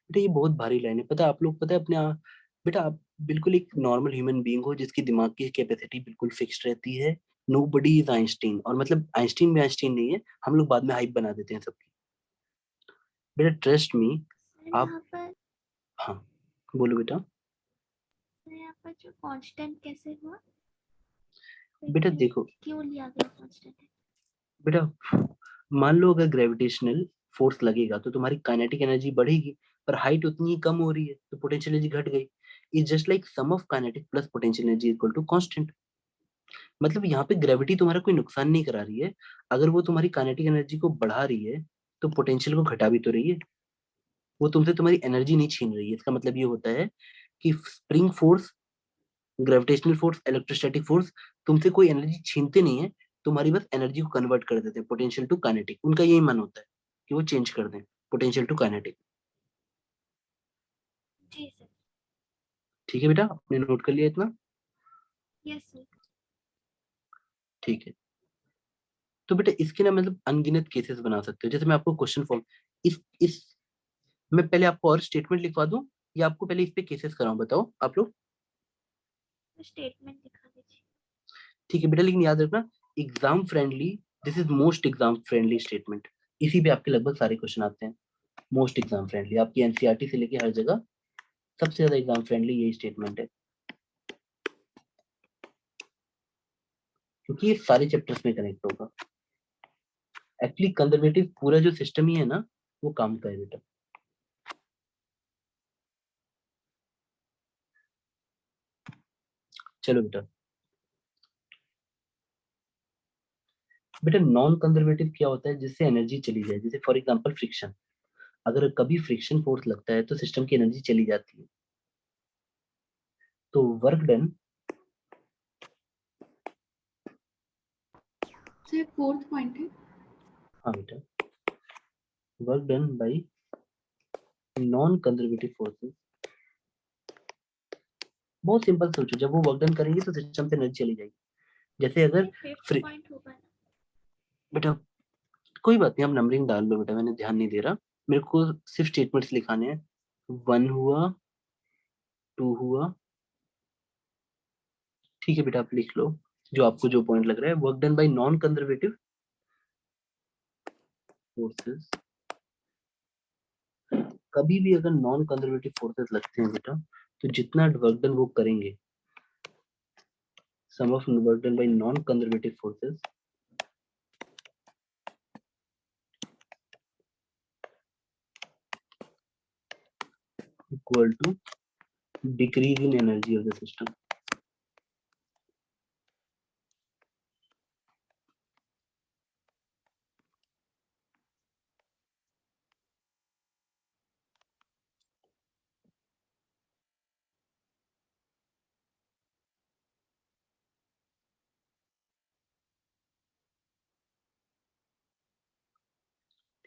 बेटा ये बहुत भारी लाइन है, पता है आप लोग, पता है अपने बेटा आप बिल्कुल एक नॉर्मल ह्यूमन बीइंग हो जिसकी दिमाग की कैपेसिटी बिल्कुल फिक्स्ड रहती है। नो बडी इज आइंस्टीन, और मतलब आइंस्टीन भी आइंस्टीन नहीं है, हम लोग बाद में हाइप बना देते हैं सबकी। बेटा ट्रस्ट मी। सर आप, यहाँ पर हाँ बोलो बेटा। सर यहाँ पर जो कांस्टेंट कैसे हुआ, बेटा क्यों देखो, क्यों लिया गया कांस्टेंट? बेटा मान लो अगर ग्रेविटेशनल फोर्स लगेगा तो तुम्हारी काइनेटिक एनर्जी बढ़ेगी, पर हाइट उतनी ही कम हो रही है तो पोटेंशियल एनर्जी घट गई। Is just like sum of kinetic plus potential energy equal to constant. मतलब यहाँ पे ग्रेविटी तुम्हारा कोई नुकसान नहीं करा रही है, अगर वो तुम्हारी काइनेटिक एनर्जी को बढ़ा रही है तो पोटेंशियल को घटा भी तो रही है। वो तुमसे तुम्हारी एनर्जी नहीं छीन रही है। इसका मतलब ये होता है कि spring force, gravitational force, electrostatic force तुमसे कोई एनर्जी छीनते नहीं है, तुम्हारी बस एनर्जी को कन्वर्ट कर देते हैं पोटेंशियल टू काइनेटिक। उनका यही मन होता है कि वो चेंज कर दें पोटेंशियल टू काइनेटिक। जी सर। ठीक है बेटा, आपने नोट कर लिया इतना? Yes sir. ठीक है। तो बेटा इसके ना मतलब अनगिनत केसेस बना सकते हो। जैसे मैं आपको क्वेश्चन फॉर्म, इस मैं पहले आपको और स्टेटमेंट लिखवा दूं या आपको पहले इस पे केसेस कराऊं, बताओ आप लोग। स्टेटमेंट दिखा दीजिए। ठीक है बेटा, लेकिन याद रखना exam friendly, this is most exam friendly statement. इसी पे आपके लगभग सारे क्वेश्चन आते हैं। मोस्ट एग्जाम फ्रेंडली, आपकी एनसीईआरटी से लेके हर जगह सबसे ज्यादा एग्जाम फ्रेंडली यही स्टेटमेंट है, क्योंकि ये सारे चैप्टर्स में कनेक्ट होगा। एक्चुअली कंजर्वेटिव पूरा जो सिस्टम ही है ना, वो काम का है बेटा। चलो बेटा, बेटा नॉन कंजर्वेटिव क्या होता है? जिससे एनर्जी चली जाए, जैसे फॉर एग्जांपल फ्रिक्शन। अगर कभी फ्रिक्शन फोर्स लगता है तो सिस्टम की एनर्जी चली जाती है। तो work done, sir fourth point है। हाँ बेटा, work done by non conservative forces. बहुत सिंपल सोचो, जब वो वर्क डन करेंगे तो सिस्टम से एनर्जी चली जाएगी। जैसे अगर ये फिफ्थ फ्री, पॉइंट होगा ना? बेटा कोई बात नहीं, आप नंबरिंग डाल लो बेटा, मैंने ध्यान नहीं दे रहा। मेरे को सिर्फ स्टेटमेंट्स लिखाने हैं। 1 हुआ, 2 हुआ, ठीक है बेटा, आप लिख लो जो आपको जो पॉइंट लग रहा है। Work done by non conservative forces. कभी भी अगर नॉन कंजर्वेटिव फोर्सेस लगते हैं बेटा, तो जितना वर्क डन वो करेंगे, sum of work done by non conservative forces equal to decrease in energy of the system.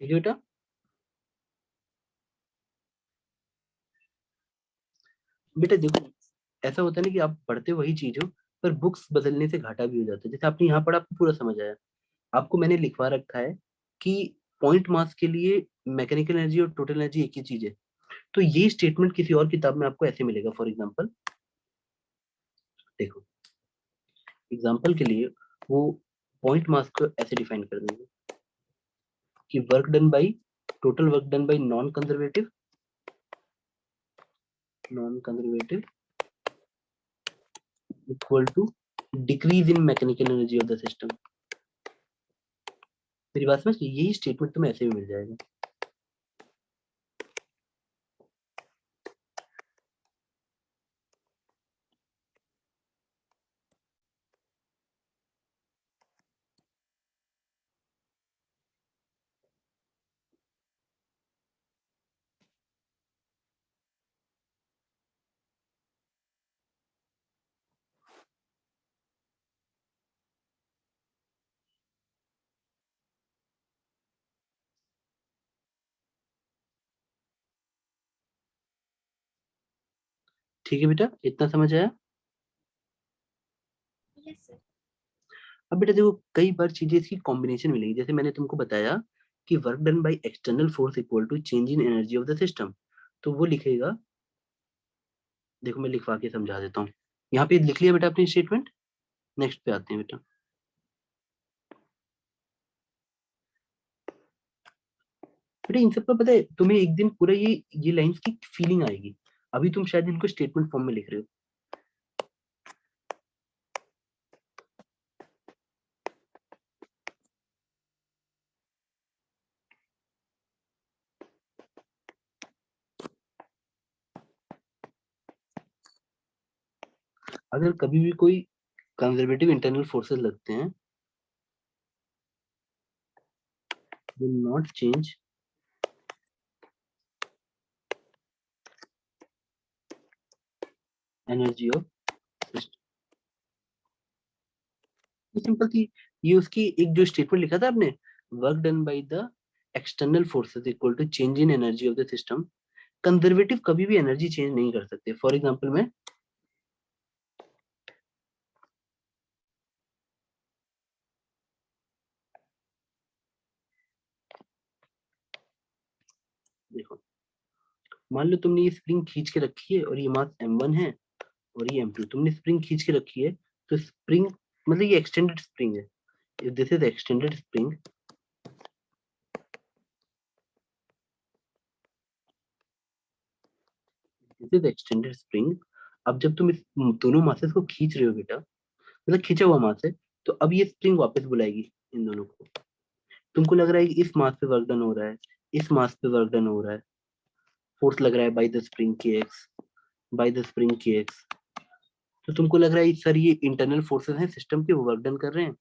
ठीक है बेटा। बेटा देखो, ऐसा होता है ना कि आप पढ़ते वही चीज हो, पर बुक्स बदलने से घाटा भी हो जाता है। जैसे आपने यहाँ पढ़ा, आपको पूरा समझ आया। आपको मैंने लिखवा रखा है कि पॉइंट मास के लिए मैकेनिकल एनर्जी और टोटल एनर्जी एक ही चीज है। तो ये स्टेटमेंट किसी और किताब में आपको ऐसे मिलेगा। फॉर एग्जांपल देखो, एग्जांपल के लिए वो पॉइंट मास को ऐसे डिफाइन कर देंगे कि work done by, total work done by non conservative equal to decrease in mechanical energy of the system. मेरी बात समझ, यही स्टेटमेंट तुम्हें ऐसे भी मिल जाएगा। ठीक है बेटा, इतना समझ आया? Yes sir. अब बेटा देखो, कई बार चीजें इसकी कॉम्बिनेशन मिलेगी। जैसे मैंने तुमको बताया कि work done by external force equal to change in energy of the system, तो वो लिखेगा। देखो मैं लिखवा के समझा देता हूँ। यहाँ पे लिख लिया बेटा अपनी स्टेटमेंट। नेक्स्ट पे आते हैं बेटा। बेटा इन सब का पता है तुम्हें, एक दिन पूरा ये लाइंस की फीलिंग आएगी। अभी तुम शायद इनको स्टेटमेंट फॉर्म में लिख रहे हो। अगर कभी भी कोई कंजर्वेटिव इंटरनल फोर्सेस लगते हैं, will not change energy of system. Simple थी। ये उसकी एक जो स्टेटमेंट लिखा था आपने, work done by the external forces equal to change in energy of the system. Conservative कभी भी एनर्जी चेंज नहीं कर सकते। फॉर एग्जांपल मैं देखो, मान लो तुमने ये स्प्रिंग खींच के रखी है और ये मास m1 है और ये m2। तुमने स्प्रिंग खींच के रखी है, तो स्प्रिंग मतलब ये एक्सटेंडेड स्प्रिंग है। If this is extended spring, this is extended spring. अब जब तुम इस दोनों मासेस को खींच रहे हो बेटा, मतलब खींचा हुआ मास है, तो अब ये स्प्रिंग वापस बुलाएगी इन दोनों को। तुमको लग रहा है कि इस मास पे वर्क डन हो रहा है, इस मास पे वर्क डन हो रहा है, फोर्स लग रहा है by the spring kx, by the spring kx। तो तुमको लग रहा है सर ये इंटरनल फोर्सेस हैं सिस्टम के, वो वर्क डन कर रहे हैं।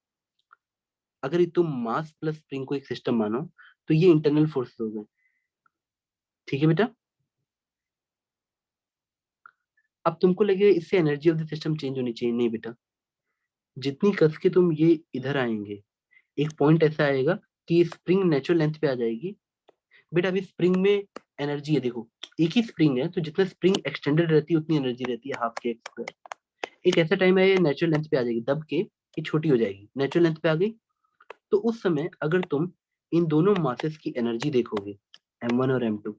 अगर तुम मास प्लस स्प्रिंग को एक सिस्टम मानो तो ये इंटरनल फोर्सेस हो गए। ठीक है बेटा। अब तुमको लगेगा इससे energy of the system change होनी चाहिए, नहीं बेटा। जितनी कस के तुम ये इधर आएंगे, एक पॉइंट ऐसा आएगा कि स्प्रिंग नेचुरल लेंथ पे आ जाएगी। बेटा अभी स्प्रिंग में एनर्जी है, देखो एक ही स्प्रिंग है, तो जितना स्प्रिंग एक्सटेंडेड रहती है उतनी एनर्जी रहती है, हाफ के एक्स स्क्वायर। एक ऐसा टाइम है ये नेचुरल लेंथ पे आ जाएगी, दब के ये छोटी हो जाएगी, नेचुरल लेंथ पे आ गई। तो उस समय अगर तुम इन दोनों मासेस की एनर्जी देखोगे, m1 और m2,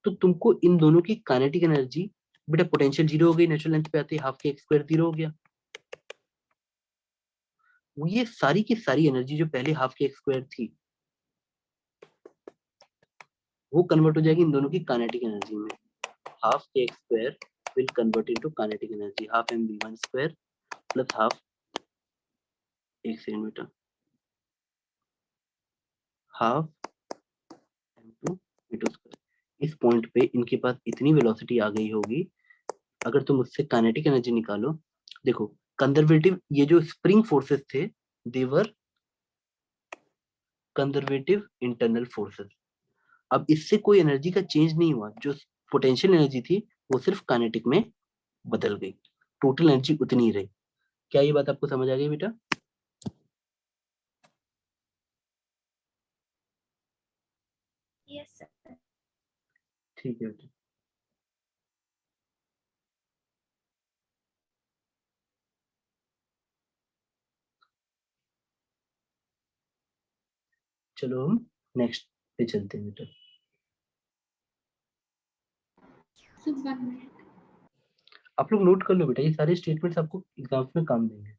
तो तुमको इन दोनों की काइनेटिक एनर्जी, बेटा पोटेंशियल जीरो हो गई, नेचुरल लेंथ पे आते ही half K X square zero हो गया। वो ये सारी की सारी एनर्जी जो पहले हाफ के एक्स स्क्वायर थी, वो कन्वर्ट हो जाएगी इन दोनों की काइनेटिक एनर्जी में। Half K X square will convert into kinetic energy, half mv1 square plus half, एक सेकंड बेटा, हाफ m2 v2 स्क्वायर। इस पॉइंट पे इनके पास इतनी वेलोसिटी आ गई होगी, अगर तुम उससे काइनेटिक एनर्जी निकालो, देखो कंजर्वेटिव ये जो स्प्रिंग फोर्सेस थे, देवर कंजर्वेटिव इंटरनल फोर्सेस। अब इससे कोई एनर्जी का चेंज नहीं हुआ, जो पोटेंशियल एनर्जी थी वो सिर्फ काइनेटिक में बदल गई, टोटल एनर्जी उतनी ही रही। क्या ये बात आपको समझ आ गई बेटा? Yes sir. ठीक है बेटा। चलो हम नेक्स्ट पे चलते हैं बेटा। Sir 1 minute. आप लोग नोट कर लो बेटा, ये सारे स्टेटमेंट्स आपको एग्जाम्स में काम देंगे।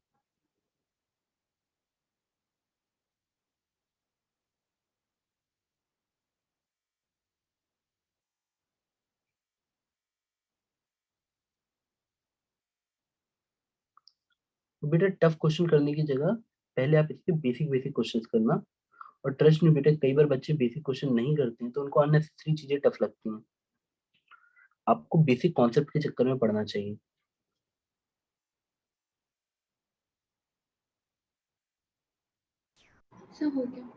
तो बेटा टफ क्वेश्चन करने की जगह पहले आप इसके बेसिक बेसिक क्वेश्चंस करना। और ट्रस्ट में बेटा कई बार बच्चे बेसिक क्वेश्चन नहीं करते हैं तो उनको अननेसेसरी चीजें टफ लगती हैं। आपको बेसिक कॉन्सेप्ट के चक्कर में पढ़ना चाहिए। सर हो गया।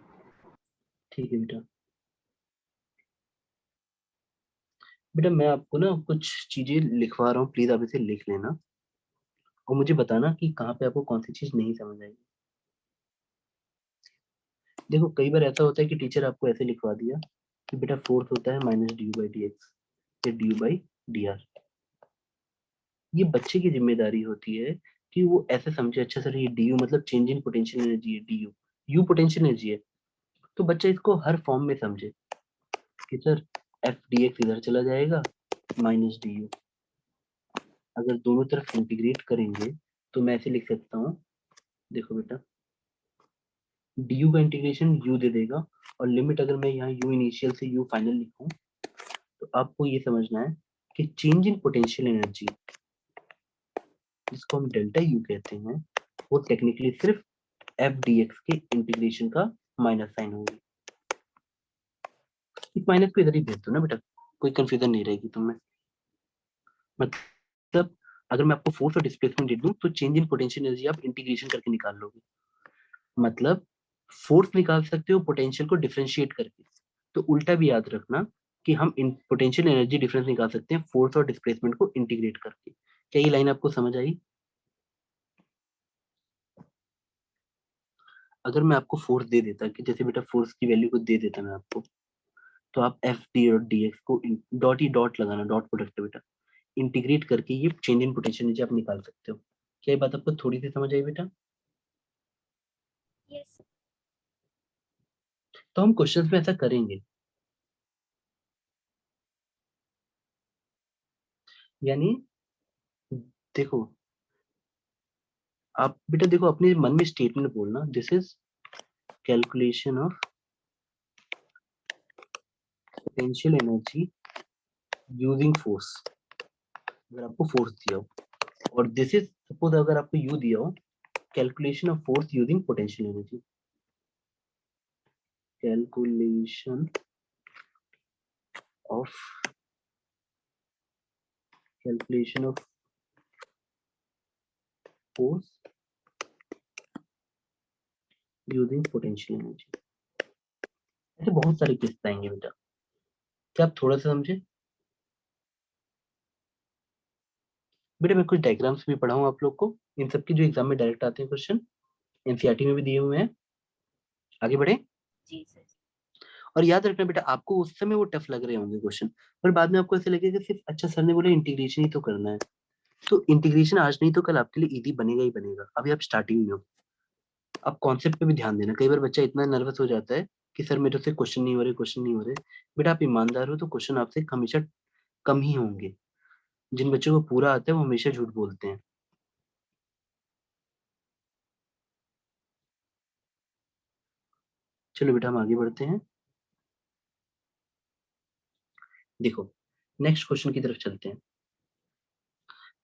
ठीक है बेटा। बेटा मैं आपको ना कुछ चीजें लिखवा रहा हूँ, प्लीज आप इसे लिख लेना और मुझे बताना कि कहाँ पे आपको कौन सी चीज नहीं समझ आएगी। देखो कई बार ऐसा होता है कि टीचर आपको ऐसे लिखवा दिया कि बेटा फोर्स होता है minus D by D x या डी बाई डी आर। ये बच्चे की जिम्मेदारी होती है कि वो ऐसे समझे, अच्छा सर ये डी यू मतलब चेंज इन पोटेंशियल एनर्जी है, D you you potential energy है, तो बच्चा इसको हर फॉर्म में समझे कि सर एफ डी एक्स इधर चला जाएगा माइनस डी यू। अगर दोनों तरफ इंटीग्रेट करेंगे तो मैं ऐसे लिख सकता हूँ, देखो बेटा डी यू का इंटीग्रेशन यू दे देगा, और लिमिट अगर मैं यहाँ यू इनिशियल से यू फाइनल लिखूं, तो आपको ये समझना है कि चेंज इन पोटेंशियल एनर्जी, जिसको हम डेल्टा यू कहते हैं, वो टेक्निकली सिर्फ एफ डी एक्स के इंटीग्रेशन का माइनस साइन होगी। इस माइनस को इधर ही भेज दो ना बेटा, कोई कंफ्यूजन नहीं रहेगी तुम्हें। मतलब अगर मैं आपको फोर्स और डिस्प्लेसमेंट दे दूं तो चेंज इन पोटेंशियल एनर्जी आप इंटीग्रेशन करके निकाल लोगे। मतलब फोर्स निकाल सकते हो पोटेंशियल को डिफरेंशिएट करके, तो उल्टा भी याद रखना कि हम पोटेंशियल एनर्जी डिफरेंस निकाल सकते हैं फोर्स और डिस्प्लेसमेंट को इंटीग्रेट करके। क्या ये लाइन आपको समझ आई? अगर मैं आपको फोर्स दे देता कि जैसे बेटा फोर्स की वैल्यू को दे देता मैं आपको, तो आप एफ डी और डी एक्स को डॉट ही डॉट लगाना, डॉट प्रोडक्ट बेटा, इंटीग्रेट करके ये चेंज इन पोटेंशियल एनर्जी आप निकाल सकते हो। क्या ये बात आपको थोड़ी सी समझ आई बेटा? यस। तो हम क्वेश्चंस में ऐसा करेंगे, यानी देखो आप बेटा देखो अपने मन में स्टेटमेंट बोलना, this is calculation of potential energy using force. अगर आपको फोर्स दिया हो, और दिस इज सपोज अगर आपको यू दिया हो, calculation of force using potential energy. Calculation of force using potential energy. ऐसे बहुत सारे केस आएंगे बेटा, क्या आप थोड़ा सा समझे? बेटा मैं कुछ डायग्राम्स भी पढ़ाऊँ आप लोग को, इन सब की जो एग्जाम में डायरेक्ट आते हैं क्वेश्चन, एनसीईआरटी में भी दिए हुए हैं। आगे बढ़े। जी सर। और याद रखना बेटा, आपको उस समय वो टफ लग रहे होंगे क्वेश्चन, पर बाद में आपको ऐसे लगेगा सिर्फ अच्छा सर ने बोला इंटीग्रेशन ही तो करना है, तो इंटीग्रेशन आज नहीं तो कल आपके लिए इजी बनेगा ही बनेगा। अभी आप स्टार्टिंग में हो, आप कॉन्सेप्ट पे भी ध्यान देना। कई बार बच्चा इतना नर्वस हो जाता है कि सर मेरे से क्वेश्चन नहीं हो रहे, क्वेश्चन नहीं हो रहे। बेटा आप ईमानदार हो तो क्वेश्चन आपसे हमेशा कम ही होंगे। जिन बच्चों को पूरा आता है वो हमेशा झूठ बोलते हैं। चलो बेटा हम आगे बढ़ते हैं। देखो नेक्स्ट क्वेश्चन की तरफ चलते हैं।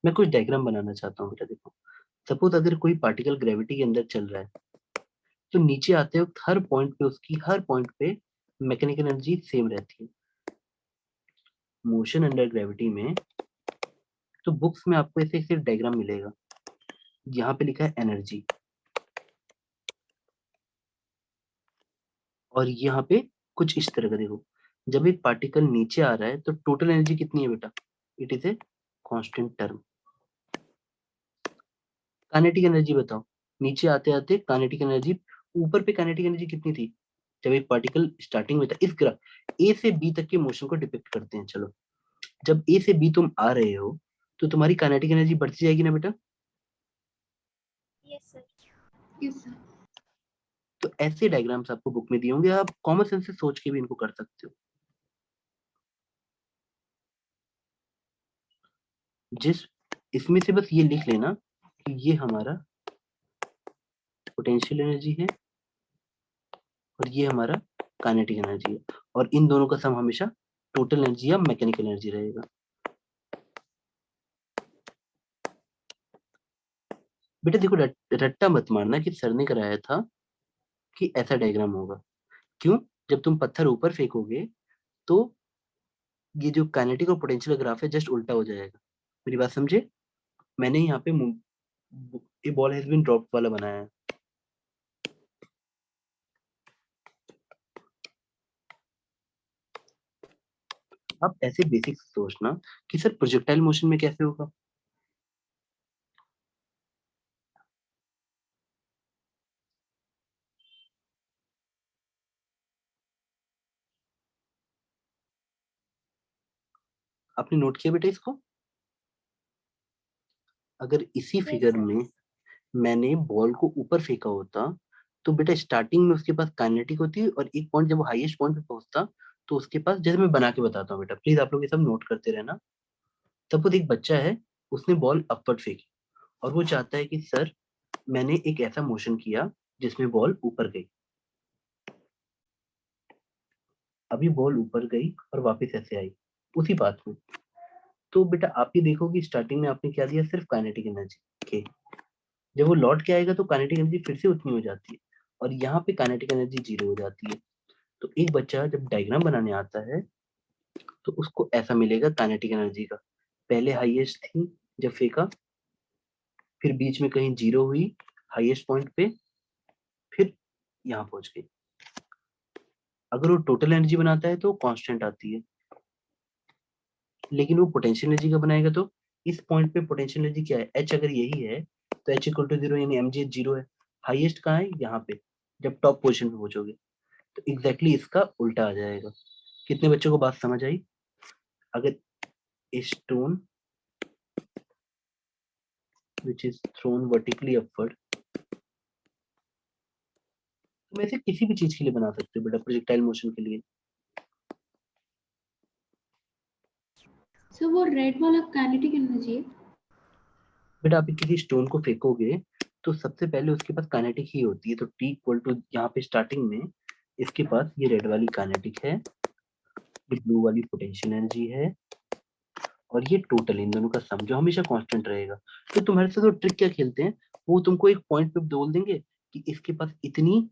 मैं कुछ डायग्राम बनाना चाहता हूँ बेटा। देखो सपोज अगर कोई पार्टिकल ग्रेविटी के अंदर चल रहा है, तो नीचे आते वक्त हर पॉइंट पे उसकी हर पॉइंट पे मैकेनिकल एनर्जी सेम रहती है। मोशन अंडर ग्रेविटी में तो बुक्स में आपको ऐसे सिर्फ डायग्राम मिलेगा, यहाँ पे लिखा है एनर्जी, और यहाँ पे कुछ इस तरह का। देखो जब एक पार्टिकल नीचे आ रहा है तो टोटल एनर्जी कितनी है बेटा? It is a constant term. Kinetic energy बताओ, नीचे आते आते काइनेटिक एनर्जी, ऊपर पे काइनेटिक एनर्जी कितनी थी जब एक पार्टिकल स्टार्टिंग में था? इस ग्राफ ए से बी तक के मोशन को डिपिक्ट करते हैं। चलो जब ए से बी तुम आ रहे हो तो तुम्हारी काइनेटिक एनर्जी बढ़ती जाएगी ना बेटा? Yes sir. Yes sir. तो ऐसे डायग्राम्स आपको बुक में दिए होंगे, आप कॉमन सेंस से सोच के भी इनको कर सकते हो। जिस इसमें से बस ये लिख लेना कि ये हमारा पोटेंशियल एनर्जी है और ये हमारा काइनेटिक एनर्जी है, और इन दोनों का सम हमेशा टोटल एनर्जी या मैकेनिकल एनर्जी रहेगा। बेटा देखो रट्टा मत मारना कि सर ने कराया था कि ऐसा डायग्राम होगा। क्यों? जब तुम पत्थर ऊपर फेंकोगे तो ये जो काइनेटिक और पोटेंशियल ग्राफ है जस्ट उल्टा हो जाएगा। मेरी बात समझे? मैंने यहाँ पे ए बॉल हैज बीन ड्रॉप्ड वाला बनाया है। आप ऐसे बेसिक सोचना कि सर प्रोजेक्टाइल मोशन में कैसे होगा। आपने नोट किया बेटा इसको? अगर इसी यस फिगर सर। में मैंने बॉल को ऊपर फेंका होता तो बेटा स्टार्टिंग में उसके पास काइनेटिक होती और एक पॉइंट जब वो हाईएस्ट पॉइंट पे पहुंचता तो उसके पास, जैसे मैं बना के बताता हूँ बेटा, प्लीज आप लोग ये सब नोट करते रहना। सपोज एक बच्चा है, उसने बॉल अपवर्ड फेंकी और वो चाहता है कि सर मैंने एक ऐसा मोशन किया जिसमें बॉल ऊपर गई। अभी बॉल ऊपर गई और वापस ऐसे आई उसी पाथ में। तो बेटा आप ये देखो कि स्टार्टिंग में आपने क्या दिया? सिर्फ काइनेटिक एनर्जी के। जब वो लौट के आएगा तो काइनेटिक एनर्जी फिर से उतनी हो जाती है और यहाँ पे काइनेटिक एनर्जी जीरो हो जाती है। तो एक बच्चा जब डायग्राम बनाने आता है तो उसको ऐसा मिलेगा काइनेटिक एनर्जी का। पहले हाईएस्ट थी जब फेंका, फिर बीच में कहीं जीरो हुई हाईएस्ट पॉइंट पे, फिर यहाँ पहुंच गई। अगर वो टोटल एनर्जी बनाता है तो कांस्टेंट आती है, लेकिन वो पोटेंशियल एनर्जी का बनाएगा तो इस पॉइंट पे पोटेंशियल एनर्जी क्या है? एच अगर यही है तो एच इक्वल टू जीरो, यानी एमजी जीरो है। हाईएस्ट कहाँ है? यहाँ पे, जब टॉप पोजिशन पे पहुंचोगे तो एग्जैक्टली इसका उल्टा आ जाएगा। कितने बच्चों को बात समझ आई? अगर stone which is thrown vertically upward, तुम ऐसे किसी भी चीज के लिए बना सकते हो बेटा, प्रोजेक्टाइल मोशन के लिए। सर वो रेड वाला काइनेटिक एनर्जी है। बेटा आप किसी स्टोन को फेंकोगे तो सबसे पहले उसके पास काइनेटिक ही होती है, तो टी इक्वल टू यहाँ पे स्टार्टिंग में इसके पास ये रेड वाली काइनेटिक है, ये ब्लू वाली पोटेंशियल एनर्जी है, और ये टोटल इन दोनों का सम जो हमेशा कांस्टेंट रहेगा। तो तुम्हारे साथ वो ट्रिक क्या खेलते हैं, वो तुमको एक पॉइंट पे बोल देंगे कि इसके पास इतनी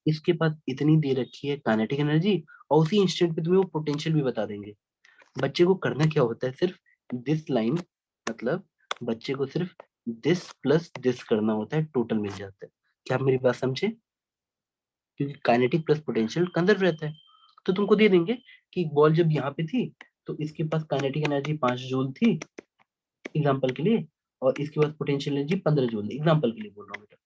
इसके पास इतनी दे रखी है काइनेटिक एनर्जी, और उसी इंस्टेंट पे तुम्हें वो पोटेंशियल भी बता देंगे। बच्चे को करना क्या होता है, सिर्फ दिस लाइन, मतलब बच्चे को सिर्फ दिस प्लस दिस करना होता है, टोटल मिल जाता है। क्या आप मेरी बात समझे? क्योंकि काइनेटिक प्लस पोटेंशियल कंजर्व रहता है। तो तुमको दे देंगे कि एक बॉल जब यहाँ पे थी तो इसके पास काइनेटिक एनर्जी 5 जूल थी एग्जाम्पल के लिए, और इसके पास पोटेंशियल एनर्जी 15 जूल थी, एग्जाम्पल के लिए बोल रहा हूँ बेटा।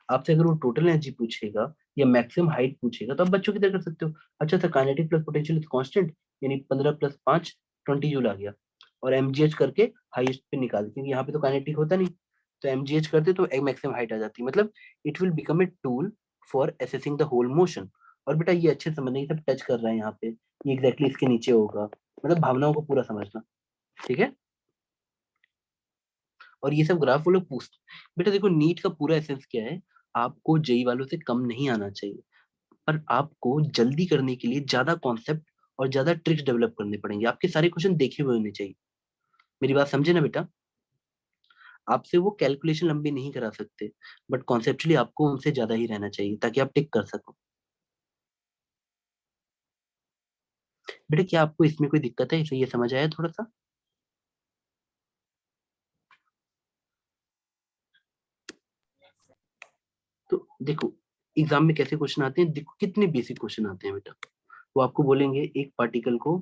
आपसे अगर वो टोटल एनर्जी पूछेगा या मैक्सिमम हाइट पूछेगा तो आप बच्चों की तरह कर सकते हो। अच्छा था, kinetic plus potential is constant, यानी 15 + 5 20 जूल आ गया, और एमजीएच करके हाईएस्ट पे निकाल, क्योंकि यहाँ पे तो काइनेटिक होता नहीं, तो एमजीएच करते तो मैक्सिमम हाइट आ जाती। मतलब it will become a tool for assessing the whole motion. और बेटा ये अच्छे समझने, सब टच कर रहा है यहाँ पे, ये एग्जैक्टली इसके नीचे होगा, मतलब भावनाओं को पूरा समझना। ठीक है, और ये सब ग्राफ वो लोग पूछते। बेटा देखो, नीट का पूरा एसेंस क्या है, आपको जेई वालों से कम नहीं आना चाहिए, पर आपको जल्दी करने के लिए ज्यादा कॉन्सेप्ट और ज्यादा ट्रिक्स डेवलप करने पड़ेंगे। आपके सारे क्वेश्चन देखे हुए होने चाहिए। मेरी बात समझे ना बेटा? आपसे वो कैलकुलेशन लंबी नहीं करा सकते, बट कॉन्सेप्चुअली आपको उनसे ज्यादा ही रहना चाहिए ताकि आप टिक कर सको। बेटा क्या आपको इसमें कोई दिक्कत है? इसे ये समझ आया थोड़ा सा? तो देखो, एग्जाम में कैसे क्वेश्चन आते हैं, देखो कितने बेसिक क्वेश्चन आते हैं बेटा। वो आपको बोलेंगे एक पार्टिकल को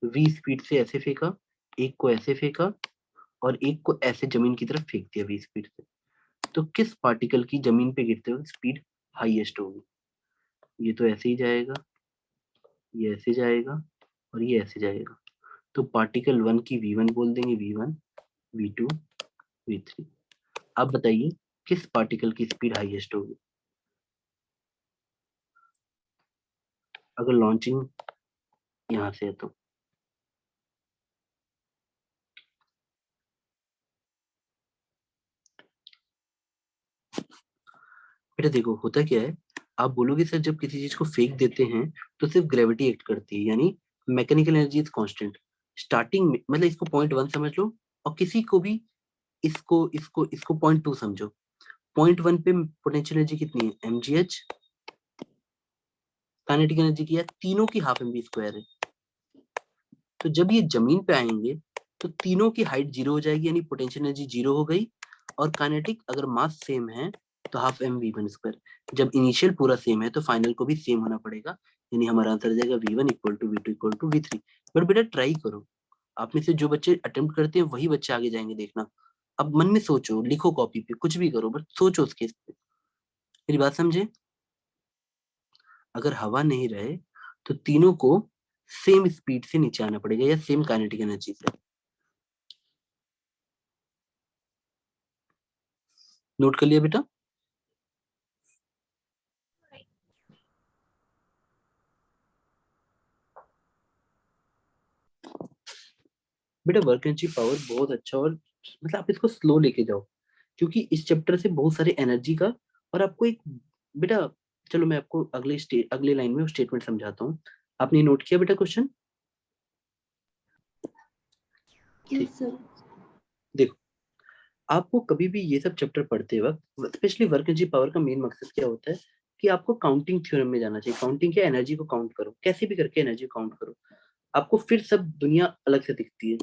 v स्पीड से ऐसे फेंका, एक को ऐसे फेंका, और एक को ऐसे जमीन की तरफ फेंक दिया v स्पीड से, तो किस पार्टिकल की जमीन पे गिरते हुए स्पीड हाईएस्ट होगी? ये तो ऐसे ही जाएगा, ये ऐसे जाएगा, और ये ऐसे जाएगा। तो पार्टिकल 1 की v1 बोल देंगे, v1, v2, v3। आप बताइए किस पार्टिकल की स्पीड हाईएस्ट होगी अगर लॉन्चिंग यहाँ से है तो? बेटा देखो होता क्या है, आप बोलोगे सर जब किसी चीज को फेंक देते हैं तो सिर्फ ग्रेविटी एक्ट करती है, यानी mechanical energy is constant. Starting में मतलब इसको पॉइंट 1 समझ लो, और किसी को भी इसको इसको इसको पॉइंट 2 समझो। पॉइंट 1 पे पोटेंशियल एनर्जी कितनी है, mgh, काइनेटिक एनर्जी की है तीनों की हाफ mv स्क्वायर है। तो जब ये जमीन पे आएंगे तो तीनों की हाइट 0 हो जाएगी, यानी पोटेंशियल एनर्जी 0 हो गई, और काइनेटिक अगर मास सेम है तो half M V one square. जब इनिशियल पूरा सेम है तो फाइनल को भी सेम होना पड़ेगा, यानी हमारा आंसर जाएगा v1 = v2 = v3। बट बेटा ट्राई करो, आप में से जो बच्चे अटेम्प्ट करते हैं वही बच्चे आगे जाएंगे, देखना। अब मन में सोचो, लिखो कॉपी पे, कुछ भी करो, बट सोचो उस केस पे। मेरी बात समझे? अगर हवा नहीं रहे तो तीनों को सेम स्पीड से नीचे आना पड़ेगा या सेम काइनेटिक एनर्जी से। नोट कर लिया बेटा? बेटा वर्क एनर्जी पावर बहुत अच्छा, और मतलब आप इसको स्लो लेके जाओ, क्योंकि इस चैप्टर से बहुत सारे एनर्जी का, और आपको एक, बेटा चलो मैं आपको अगले लाइन में स्टेटमेंट समझाता हूँ। आपने नोट किया बेटा क्वेश्चन? ठीक, यस सर। देखो, आपको कभी भी ये सब चैप्टर पढ़ते वक्त, स्पेशली वर्क एनर्जी पावर का मेन मकसद क्या होता है कि आपको काउंटिंग थ्योरम में जाना चाहिए। काउंटिंग क्या, एनर्जी को काउंट करो, कैसे भी करके एनर्जी को काउंट करो, आपको फिर सब दुनिया अलग से दिखती है।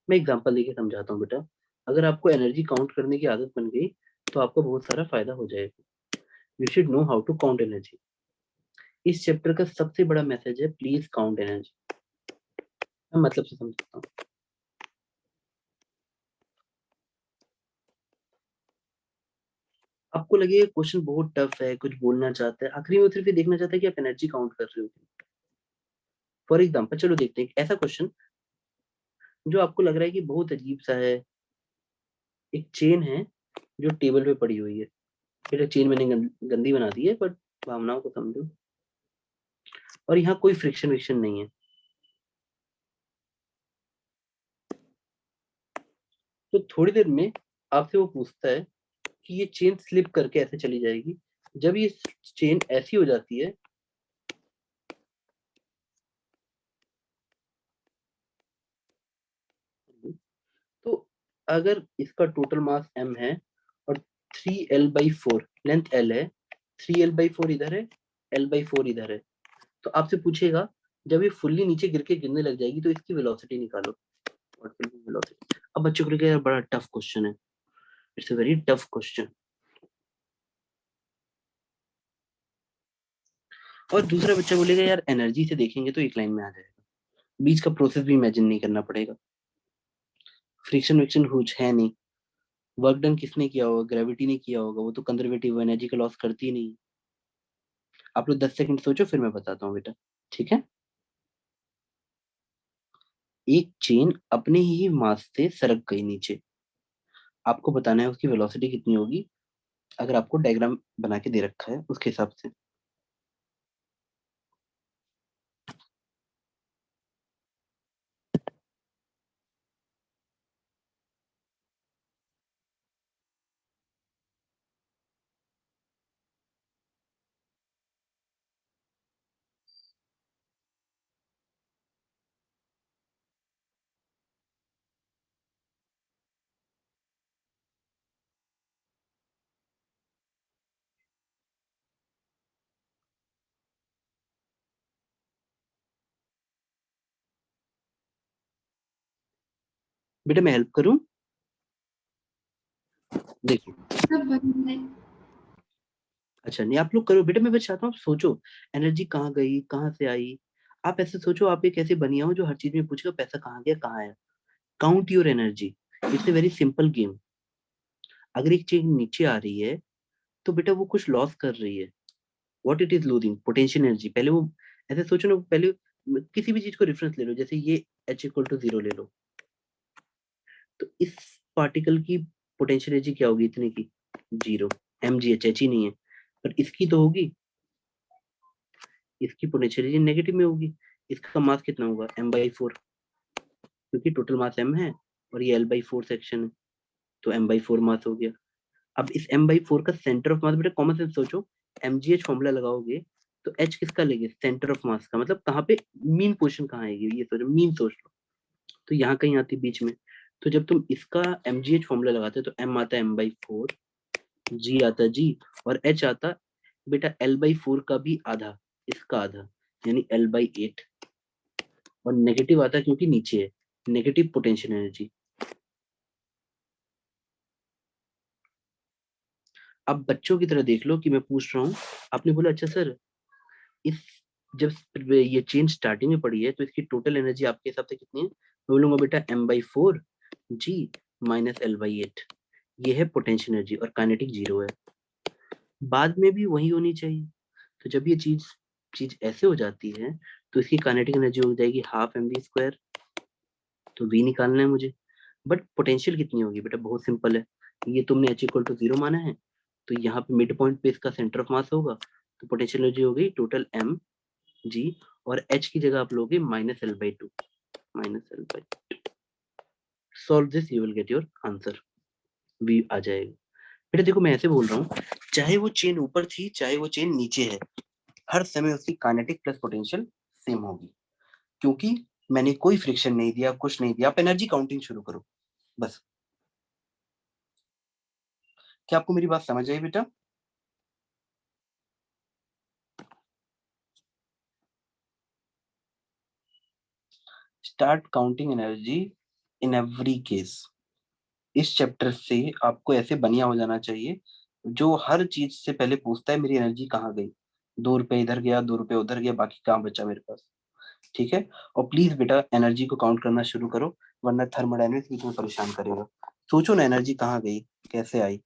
मैं एग्जांपल देके समझाता हूँ बेटा। अगर आपको एनर्जी काउंट करने की आदत बन गई तो आपको बहुत सारा फायदा हो जाएगा। You should know how to count energy. इस चैप्टर का सबसे बड़ा मैसेज है, प्लीज काउंट एनर्जी। मैं मतलब से समझाता हूँ। आपको लगेगा क्वेश्चन बहुत टफ है, कुछ बोलना चाहता है, आखिरी में सिर्फ ये देखना चाहता है कि आप एनर्जी काउंट कर रहे हो। फॉर एग्जाम्पल चलो देखते हैं एक ऐसा क्वेश्चन जो आपको लग रहा है कि बहुत अजीब सा है। एक चेन है जो टेबल पे पड़ी हुई है, फिर चेन मैंने गंदी बना दी है, बट भावनाओं को समझो। और यहाँ कोई फ्रिक्शन विक्शन नहीं है। तो थोड़ी देर में आपसे वो पूछता है कि ये चेन स्लिप करके ऐसे चली जाएगी। जब ये चेन ऐसी हो जाती है तो अगर इसका टोटल मास m है और 3l/4 लेंथ l है, 3L/4 इधर है, L/4 इधर है। तो आपसे पूछेगा जब ये फुल्ली नीचे गिर के गिरने लग जाएगी तो इसकी वेलोसिटी निकालो। What will be velocity? अब बच्चों के लिए यार बड़ा टफ क्वेश्चन है, it's a very tough question. और दूसरा बच्चा बोलेगा यार एनर्जी से देखेंगे तो एक लाइन में आ जाएगा, बीच का प्रोसेस भी इमेजिन नहीं करना पड़ेगा, फ्रिक्शन विक्शन कुछ है नहीं, वर्क डन किसने किया होगा, ग्रेविटी ने किया होगा, वो तो कंजर्वेटिव एनर्जी का लॉस करती ही नहीं। आप लोग 10 सेकंड सोचो फिर मैं बताता हूँ बेटा, ठीक है। एक चेन अपने ही मास से सरक गई नीचे, आपको बताना है उसकी वेलोसिटी कितनी होगी, अगर आपको डायग्राम बना के दे रखा है उसके हिसाब से। बेटा मैं हेल्प करूं, देखो। सब बन गए। अच्छा नहीं आप लोग करो बेटा, मैं बस चाहता हूँ आप सोचो एनर्जी कहाँ गई कहाँ से आई। आप ऐसे सोचो, आप एक ऐसे बनिया हो जो हर चीज में पूछेगा पैसा कहाँ गया कहाँ आया। Count your energy, it's a very simple game. अगर एक चीज नीचे आ रही है तो बेटा वो कुछ लॉस कर रही है, what it is losing, potential energy. पहले वो ऐसे सोचो ना, पहले किसी भी चीज को रेफरेंस ले लो, जैसे ये H=0 ले लो, तो इस पार्टिकल की पोटेंशियल एनर्जी क्या होगी इतने की, 0। mgh, h ही नहीं है, पर इसकी तो होगी, इसकी पोटेंशियल एनर्जी नेगेटिव में होगी। इसका मास कितना होगा, m/4, क्योंकि टोटल मास m है और ये L/4 सेक्शन है, तो m/4 मास हो गया। अब इस m/4 का सेंटर ऑफ मास, बेटा कॉमन सेंस सोचो, mgh फॉर्मूला लगाओगे तो h किसका लेंगे, सेंटर ऑफ मास का, मतलब कहाँ पे मीन पोजीशन कहाँ आएगी, ये सोचो, मीन सोच लो, तो यहाँ कहीं आती है बीच में। तो जब तुम इसका mgh फॉर्मूला लगाते हो तो m आता है m/4, g आता है g, और h आता बेटा L/4 का भी आधा, इसका आधा, यानी L/8। और नेगेटिव आता है क्योंकि नीचे है, नेगेटिव पोटेंशियल एनर्जी। अब बच्चों की तरह देख लो कि मैं पूछ रहा हूँ, आपने बोला अच्छा सर इस, जब ये चेन स्टार्टिंग में पड़ी है तो इसकी टोटल एनर्जी आपके हिसाब से कितनी है, मैं बोलूंगा बेटा m/4 g माइनस L/8, ये है पोटेंशियल एनर्जी, और काइनेटिक 0 है, बाद में भी वही होनी चाहिए। तो जब ये चीज चीज ऐसे हो जाती है तो इसकी काइनेटिक एनर्जी हो जाएगी हाफ mv², तो v निकालना है मुझे। बट पोटेंशियल कितनी होगी बेटा, बहुत सिंपल है, ये तुमने H=0 माना है, तो यहाँ पे मिड पॉइंट पे इसका सेंटर ऑफ मास होगा, तो पोटेंशियल एनर्जी हो गई टोटल m g, और h की जगह आप लोगे -L/2, -L/2। Solve this you will get your answer, v आ जाएगा। बेटा देखो मैं ऐसे बोल रहा हूँ, चाहे वो चेन ऊपर थी चाहे वो चेन नीचे है, हर समय उसकी काइनेटिक प्लस पोटेंशियल सेम होगी, क्योंकि मैंने कोई फ्रिक्शन नहीं दिया, कुछ नहीं दिया। आप एनर्जी काउंटिंग शुरू करो बस। क्या आपको मेरी बात समझ आई बेटा? Start counting energy in every case. इस चैप्टर से आपको ऐसे बनिया हो जाना चाहिए जो हर चीज से पहले पूछता है मेरी एनर्जी कहाँ गई, 2 रुपए इधर गया 2 रुपए उधर गया, बाकी कहाँ बचा मेरे पास। ठीक है, और प्लीज बेटा एनर्जी को काउंट करना शुरू करो, वरना थर्मोडायनेमिक्स भी तुम्हें परेशान करेगा। सोचो ना एनर्जी कहाँ गई, कैसे आई।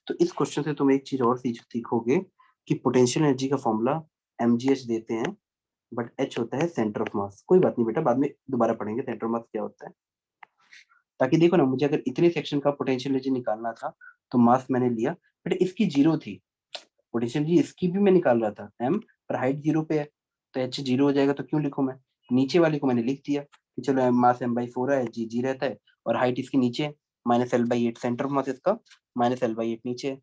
तो इस क्वेश्चन से तुम एक चीज और सीखोगे कि पोटेंशियल एनर्जी का फॉर्मूला mgh देते हैं, बट h होता है सेंटर ऑफ मास। कोई बात नहीं बेटा, बाद में दोबारा पढ़ेंगे सेंटर ऑफ मास क्या होता है। ताकि देखो ना, मुझे अगर इतने सेक्शन का पोटेंशियल एनर्जी निकालना था तो मास मैंने लिया, बट इसकी 0 थी, पोटेंशियल एनर्जी इसकी भी मैं निकाल रहा था m, पर हाइट 0 पे है, तो h 0 हो जाएगा, तो क्यों लिखूं मैं, नीचे वाले को मैंने लिख दिया कि चलो मास m/4 है, g रहता है, और हाइट इसकी नीचे है -L/8, सेंटर ऑफ मास इसका -L/8 नीचे है,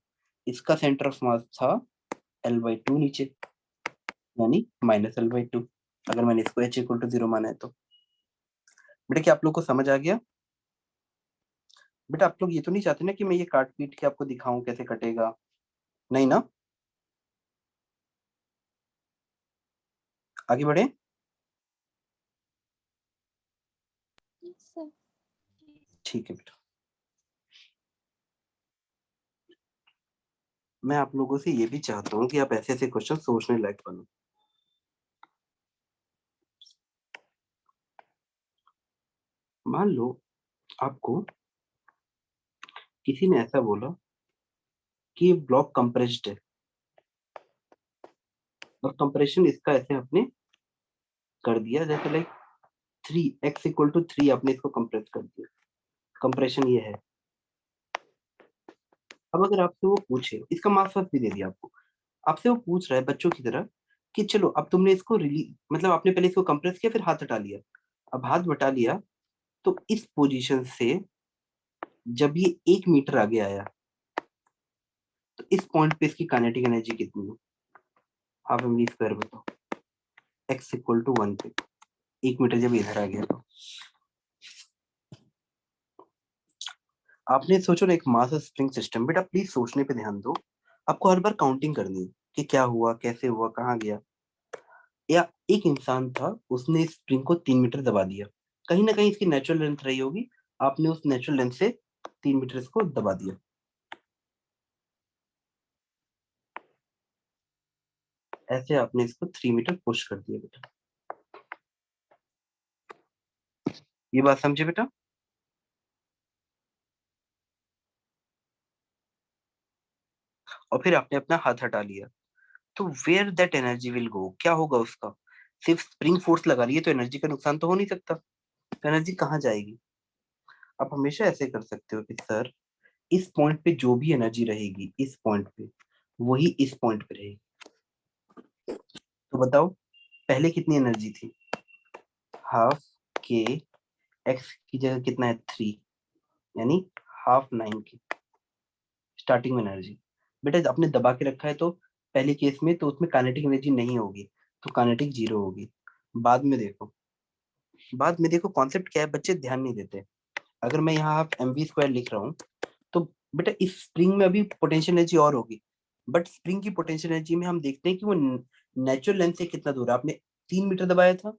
इसका सेंटर ऑफ मास था L/2 नीचे, यानी -L/2, अगर मैंने इसको H=0 माना है तो। बेटा क्या आप लोग को समझ आ गया? बेटा आप लोग ये तो नहीं चाहते ना कि मैं ये काट पीट के आपको दिखाऊं कैसे कटेगा, नहीं ना? आगे बढ़े। Yes, sir. ठीक है बेटा, मैं आप लोगों से ये भी चाहता हूँ कि आप ऐसे ऐसे क्वेश्चन सोचने लायक बनो। मान लो आपको किसी ने ऐसा बोला कि ये ब्लॉक कंप्रेस्ड है, और कंप्रेशन इसका ऐसे आपने कर दिया, जैसे लाइक 3x = 3 आपने इसको कंप्रेस कर दिया, कंप्रेशन ये है। अब अगर आपसे वो पूछे, इसका मास भी दे दिया आपको, आपसे वो पूछ रहा है बच्चों की तरह कि चलो अब तुमने इसको रिलीज, मतलब आपने पहले इसको कंप्रेस किया फिर हाथ हटा लिया, अब हाथ हटा लिया तो इस पोजीशन से जब ये 1 मीटर आगे आया तो इस पॉइंट पे इसकी काइनेटिक एनर्जी कितनी है? हाफ एम वी स्क्वायर बताओ, x = 1 पे 1 मीटर जब इधर आ गया तो आपने सोचो ना एक मास स्प्रिंग सिस्टम, बेटा प्लीज सोचने पे ध्यान दो, आपको हर बार काउंटिंग करनी है कि क्या हुआ, कैसे हुआ, कहाँ गया। या एक इंसान था, उसने इस स्प्रिंग को 3 मीटर दबा दिया, कहीं ना कहीं इसकी नेचुरल लेंथ रही होगी, आपने उस नेचुरल लेंथ से 3 मीटर इसको दबा दिया, ऐसे आपने इसको 3 मीटर पुश कर दिया बेटा। ये बात समझे बेटा? और फिर आपने अपना हाथ हटा लिया, तो where that energy will go, क्या होगा उसका? सिर्फ स्प्रिंग फोर्स लगा रही है तो एनर्जी का नुकसान तो हो नहीं सकता, तो एनर्जी कहाँ जाएगी? आप हमेशा ऐसे कर सकते हो कि सर इस पॉइंट पे जो भी एनर्जी रहेगी इस पॉइंट पे, वही इस पॉइंट पे रहेगी। तो बताओ पहले कितनी एनर्जी थी? हाफ के एक्स की जगह कितना है 3, यानी हाफ 9 की स्टार्टिंग में एनर्जी। बेटा आपने दबा के रखा है तो पहले केस में तो उसमें काइनेटिक एनर्जी नहीं होगी, तो काइनेटिक 0 होगी। बाद में देखो, बाद में देखो कॉन्सेप्ट क्या है, बच्चे ध्यान नहीं देते। अगर मैं यहाँ हाफ एम वी स्क्वायर लिख रहा हूँ तो बेटा इस स्प्रिंग में अभी पोटेंशियल एनर्जी और होगी, बट स्प्रिंग की पोटेंशियल एनर्जी में हम देखते हैं कि वो नेचुरल लेंथ से कितना दूर है। आपने 3 मीटर दबाया था,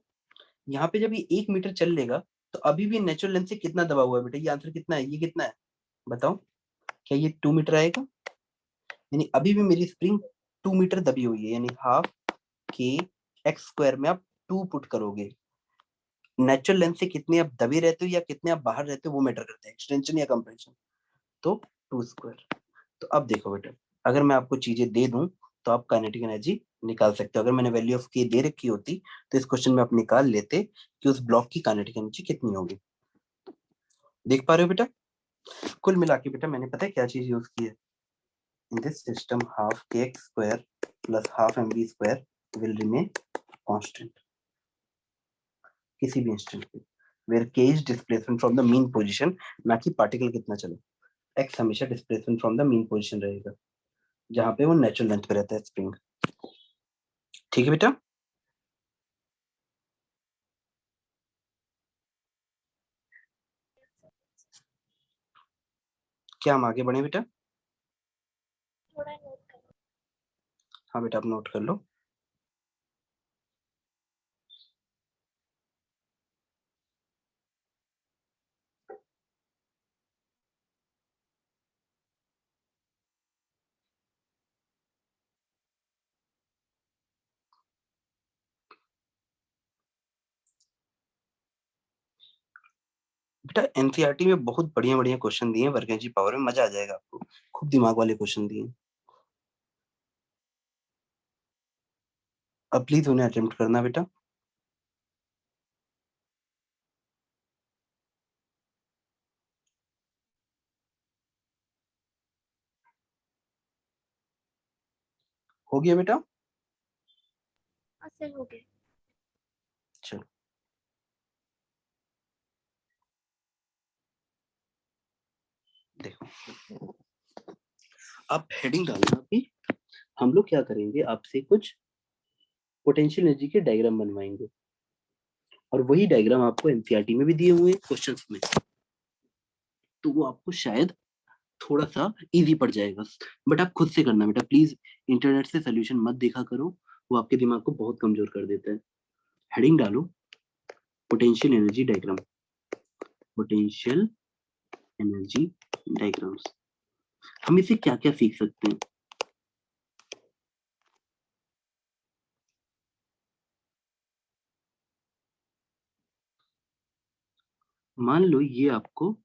यहाँ पे जब ये 1 मीटर चल लेगा तो अभी भी नेचुरल लेंथ से कितना दबा हुआ है बेटा? ये आंसर कितना है, ये कितना है बताओ? क्या ये 2 मीटर आएगा? यानी अभी भी मेरी स्प्रिंग 2 मीटर दबी हुई है, यानी हाफ के एक्स स्क्वायर में आप 2 पुट करोगे, नेचुरल लेंथ से कितने आप दबे रहते हो या कितने आप बाहर रहते हो वो मैटर करता है, एक्सटेंशन या कंप्रेशन। तो 2 स्क्वायर। तो अब देखो बेटा, अगर मैं आपको चीजें दे दूं तो आप काइनेटिक एनर्जी निकाल सकते हो। अगर मैंने वैल्यू ऑफ के दे रखी होती तो इस क्वेश्चन में आप निकाल लेते कि उस ब्लॉक की काइनेटिक एनर्जी कितनी होगी। देख पा रहे हो बेटा? कुल मिला के बेटा मैंने पता है क्या चीज यूज की है? In this system half K X square plus half M V square will remain constant किसी भी इंस्टेंट पे, where K is displacement from the mean position, ना कि पार्टिकल कितना चले। एक्स हमेशा displacement from the mean position रहेगा, जहां पे वो नेचुरल लेंथ पे रहता है स्प्रिंग। ठीक है बेटा? क्या हम आगे बढ़े बेटा? थोड़ा नोट करो। हाँ बेटा आप नोट कर लो। बेटा एनसीईआरटी में बहुत बढ़िया बढ़िया क्वेश्चन दिए हैं, वर्ग एनर्जी पावर में मजा आ जाएगा आपको, खूब दिमाग वाले क्वेश्चन दिए हैं। अब प्लीज उन्हें अटेम्प्ट करना बेटा। हो गया बेटा? सर हो गया। चलो देखो, आप हेडिंग डालना कि हम लोग क्या करेंगे, आपसे कुछ पोटेंशियल एनर्जी के डायग्राम बनवाएंगे, और वही डायग्राम आपको एनसीईआरटी में भी दिए हुए हैं क्वेश्चंस में, तो वो आपको शायद थोड़ा सा इजी पड़ जाएगा। बट आप खुद से करना बेटा प्लीज, इंटरनेट से सोल्यूशन मत देखा करो, वो आपके दिमाग को बहुत कमजोर कर देता है। हेडिंग डालो potential energy diagram, potential energy diagrams. हम इसे क्या क्या सीख सकते हैं? मान लो ये आपको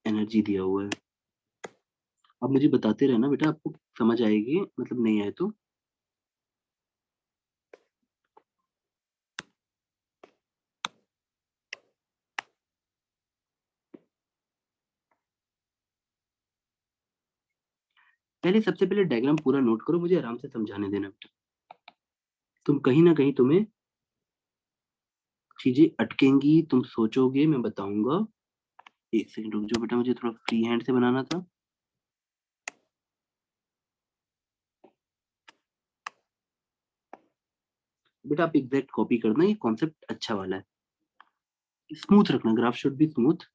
एनर्जी दिया हुआ है, आप मुझे बताते रहना बेटा, आपको समझ आएगी, मतलब नहीं आए तो। सबसे पहले डायग्राम पूरा नोट करो, मुझे आराम से समझाने देना बेटा। तुम कहीं ना कहीं तुम्हें चीजें अटकेंगी, तुम सोचोगे, मैं बताऊंगा। एक सेकंड रुक जाओ बेटा, मुझे थोड़ा फ्री हैंड से बनाना था। बेटा आप एग्जैक्ट कॉपी करना, ये कॉन्सेप्ट अच्छा वाला है। स्मूथ रखना, ग्राफ शुड बी स्मूथ,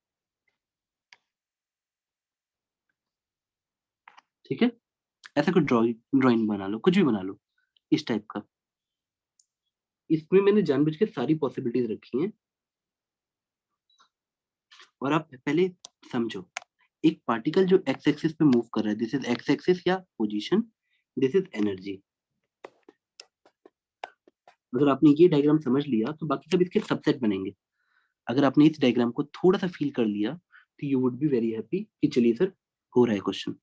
ठीक है। ऐसा कोई ड्राइंग बना लो, कुछ भी बना लो इस टाइप का। इसमें मैंने जानबूझ के सारी पॉसिबिलिटीज रखी हैं, और आप पहले समझो। एक पार्टिकल जो एक्स एक्सिस पे मूव कर रहा है, दिस इज एक्स एक्सिस या पोजीशन, दिस इज एनर्जी। अगर आपने ये डायग्राम समझ लिया तो बाकी सब इसके सबसेट बनेंगे। अगर आपने इस डायग्राम को थोड़ा सा फील कर लिया तो you would be very happy कि चलिए सर हो रहा है क्वेश्चन।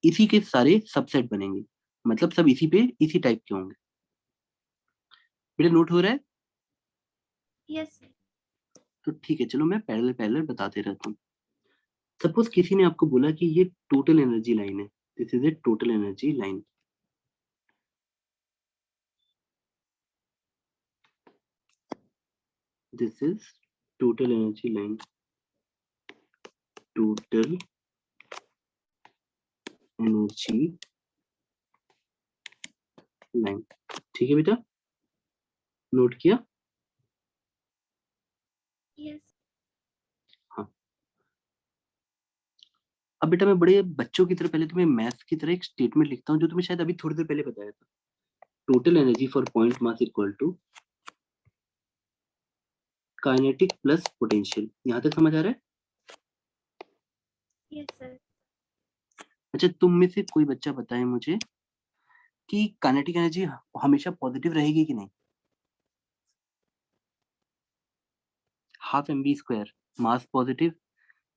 इसी के सारे सबसेट बनेंगे, मतलब सब इसी पे इसी टाइप के होंगे। बेटा नोट हो रहा है? Yes sir. तो ठीक है, चलो मैं पैरेलल पैरेलल बताते रहता हूँ। सपोज किसी ने आपको बोला कि ये टोटल एनर्जी लाइन है, this is a total energy line. This is total energy line, total energy line. ठीक है बेटा, नोट किया? यस। हाँ। अब बेटा मैं बड़े बच्चों की तरह पहले तुम्हें मैथ्स की तरह एक स्टेटमेंट लिखता हूँ, जो तुम्हें शायद अभी थोड़ी देर पहले बताया था। Total energy for point mass equal to kinetic plus potential. यहाँ तक समझ आ रहा है? Yes sir. अच्छा, तुम में से कोई बच्चा बताए मुझे कि काइनेटिक एनर्जी हमेशा पॉजिटिव रहेगी कि नहीं? हाफ एम बी स्क्वायर, मास पॉजिटिव,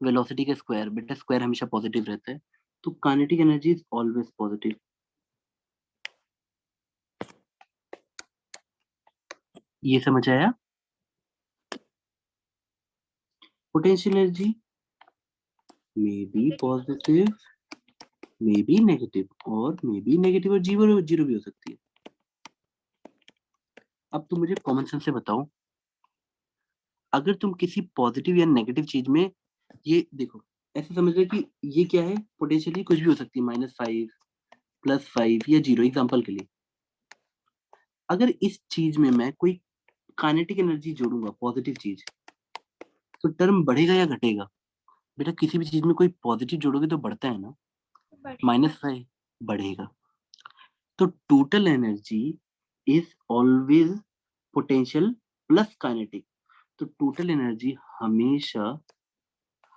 वेलोसिटी का स्क्वायर, बेटा स्क्वायर हमेशा पॉजिटिव रहता है, तो kinetic energy is always positive. ये समझ आया? Potential energy may be negative. Positive, may be negative, और मे बी नेगेटिव और जीरो जीरो भी हो सकती है। अब तुम मुझे कॉमन सेंस से बताओ, अगर तुम किसी पॉजिटिव या नेगेटिव चीज में, ये देखो ऐसे समझ रहे कि ये क्या है, पोटेंशियली कुछ भी हो सकती है, -5, +5 या 0, एग्जांपल के लिए। अगर इस चीज में मैं कोई काइनेटिक एनर्जी जोड़ूंगा, पॉजिटिव चीज, तो टर्म बढ़ेगा या घटेगा? बेटा किसी भी चीज में कोई पॉजिटिव जोड़ोगे तो बढ़ता है ना, बढ़ेगा। -5 बढ़ेगा। तो total energy is always potential plus kinetic. तो टोटल एनर्जी हमेशा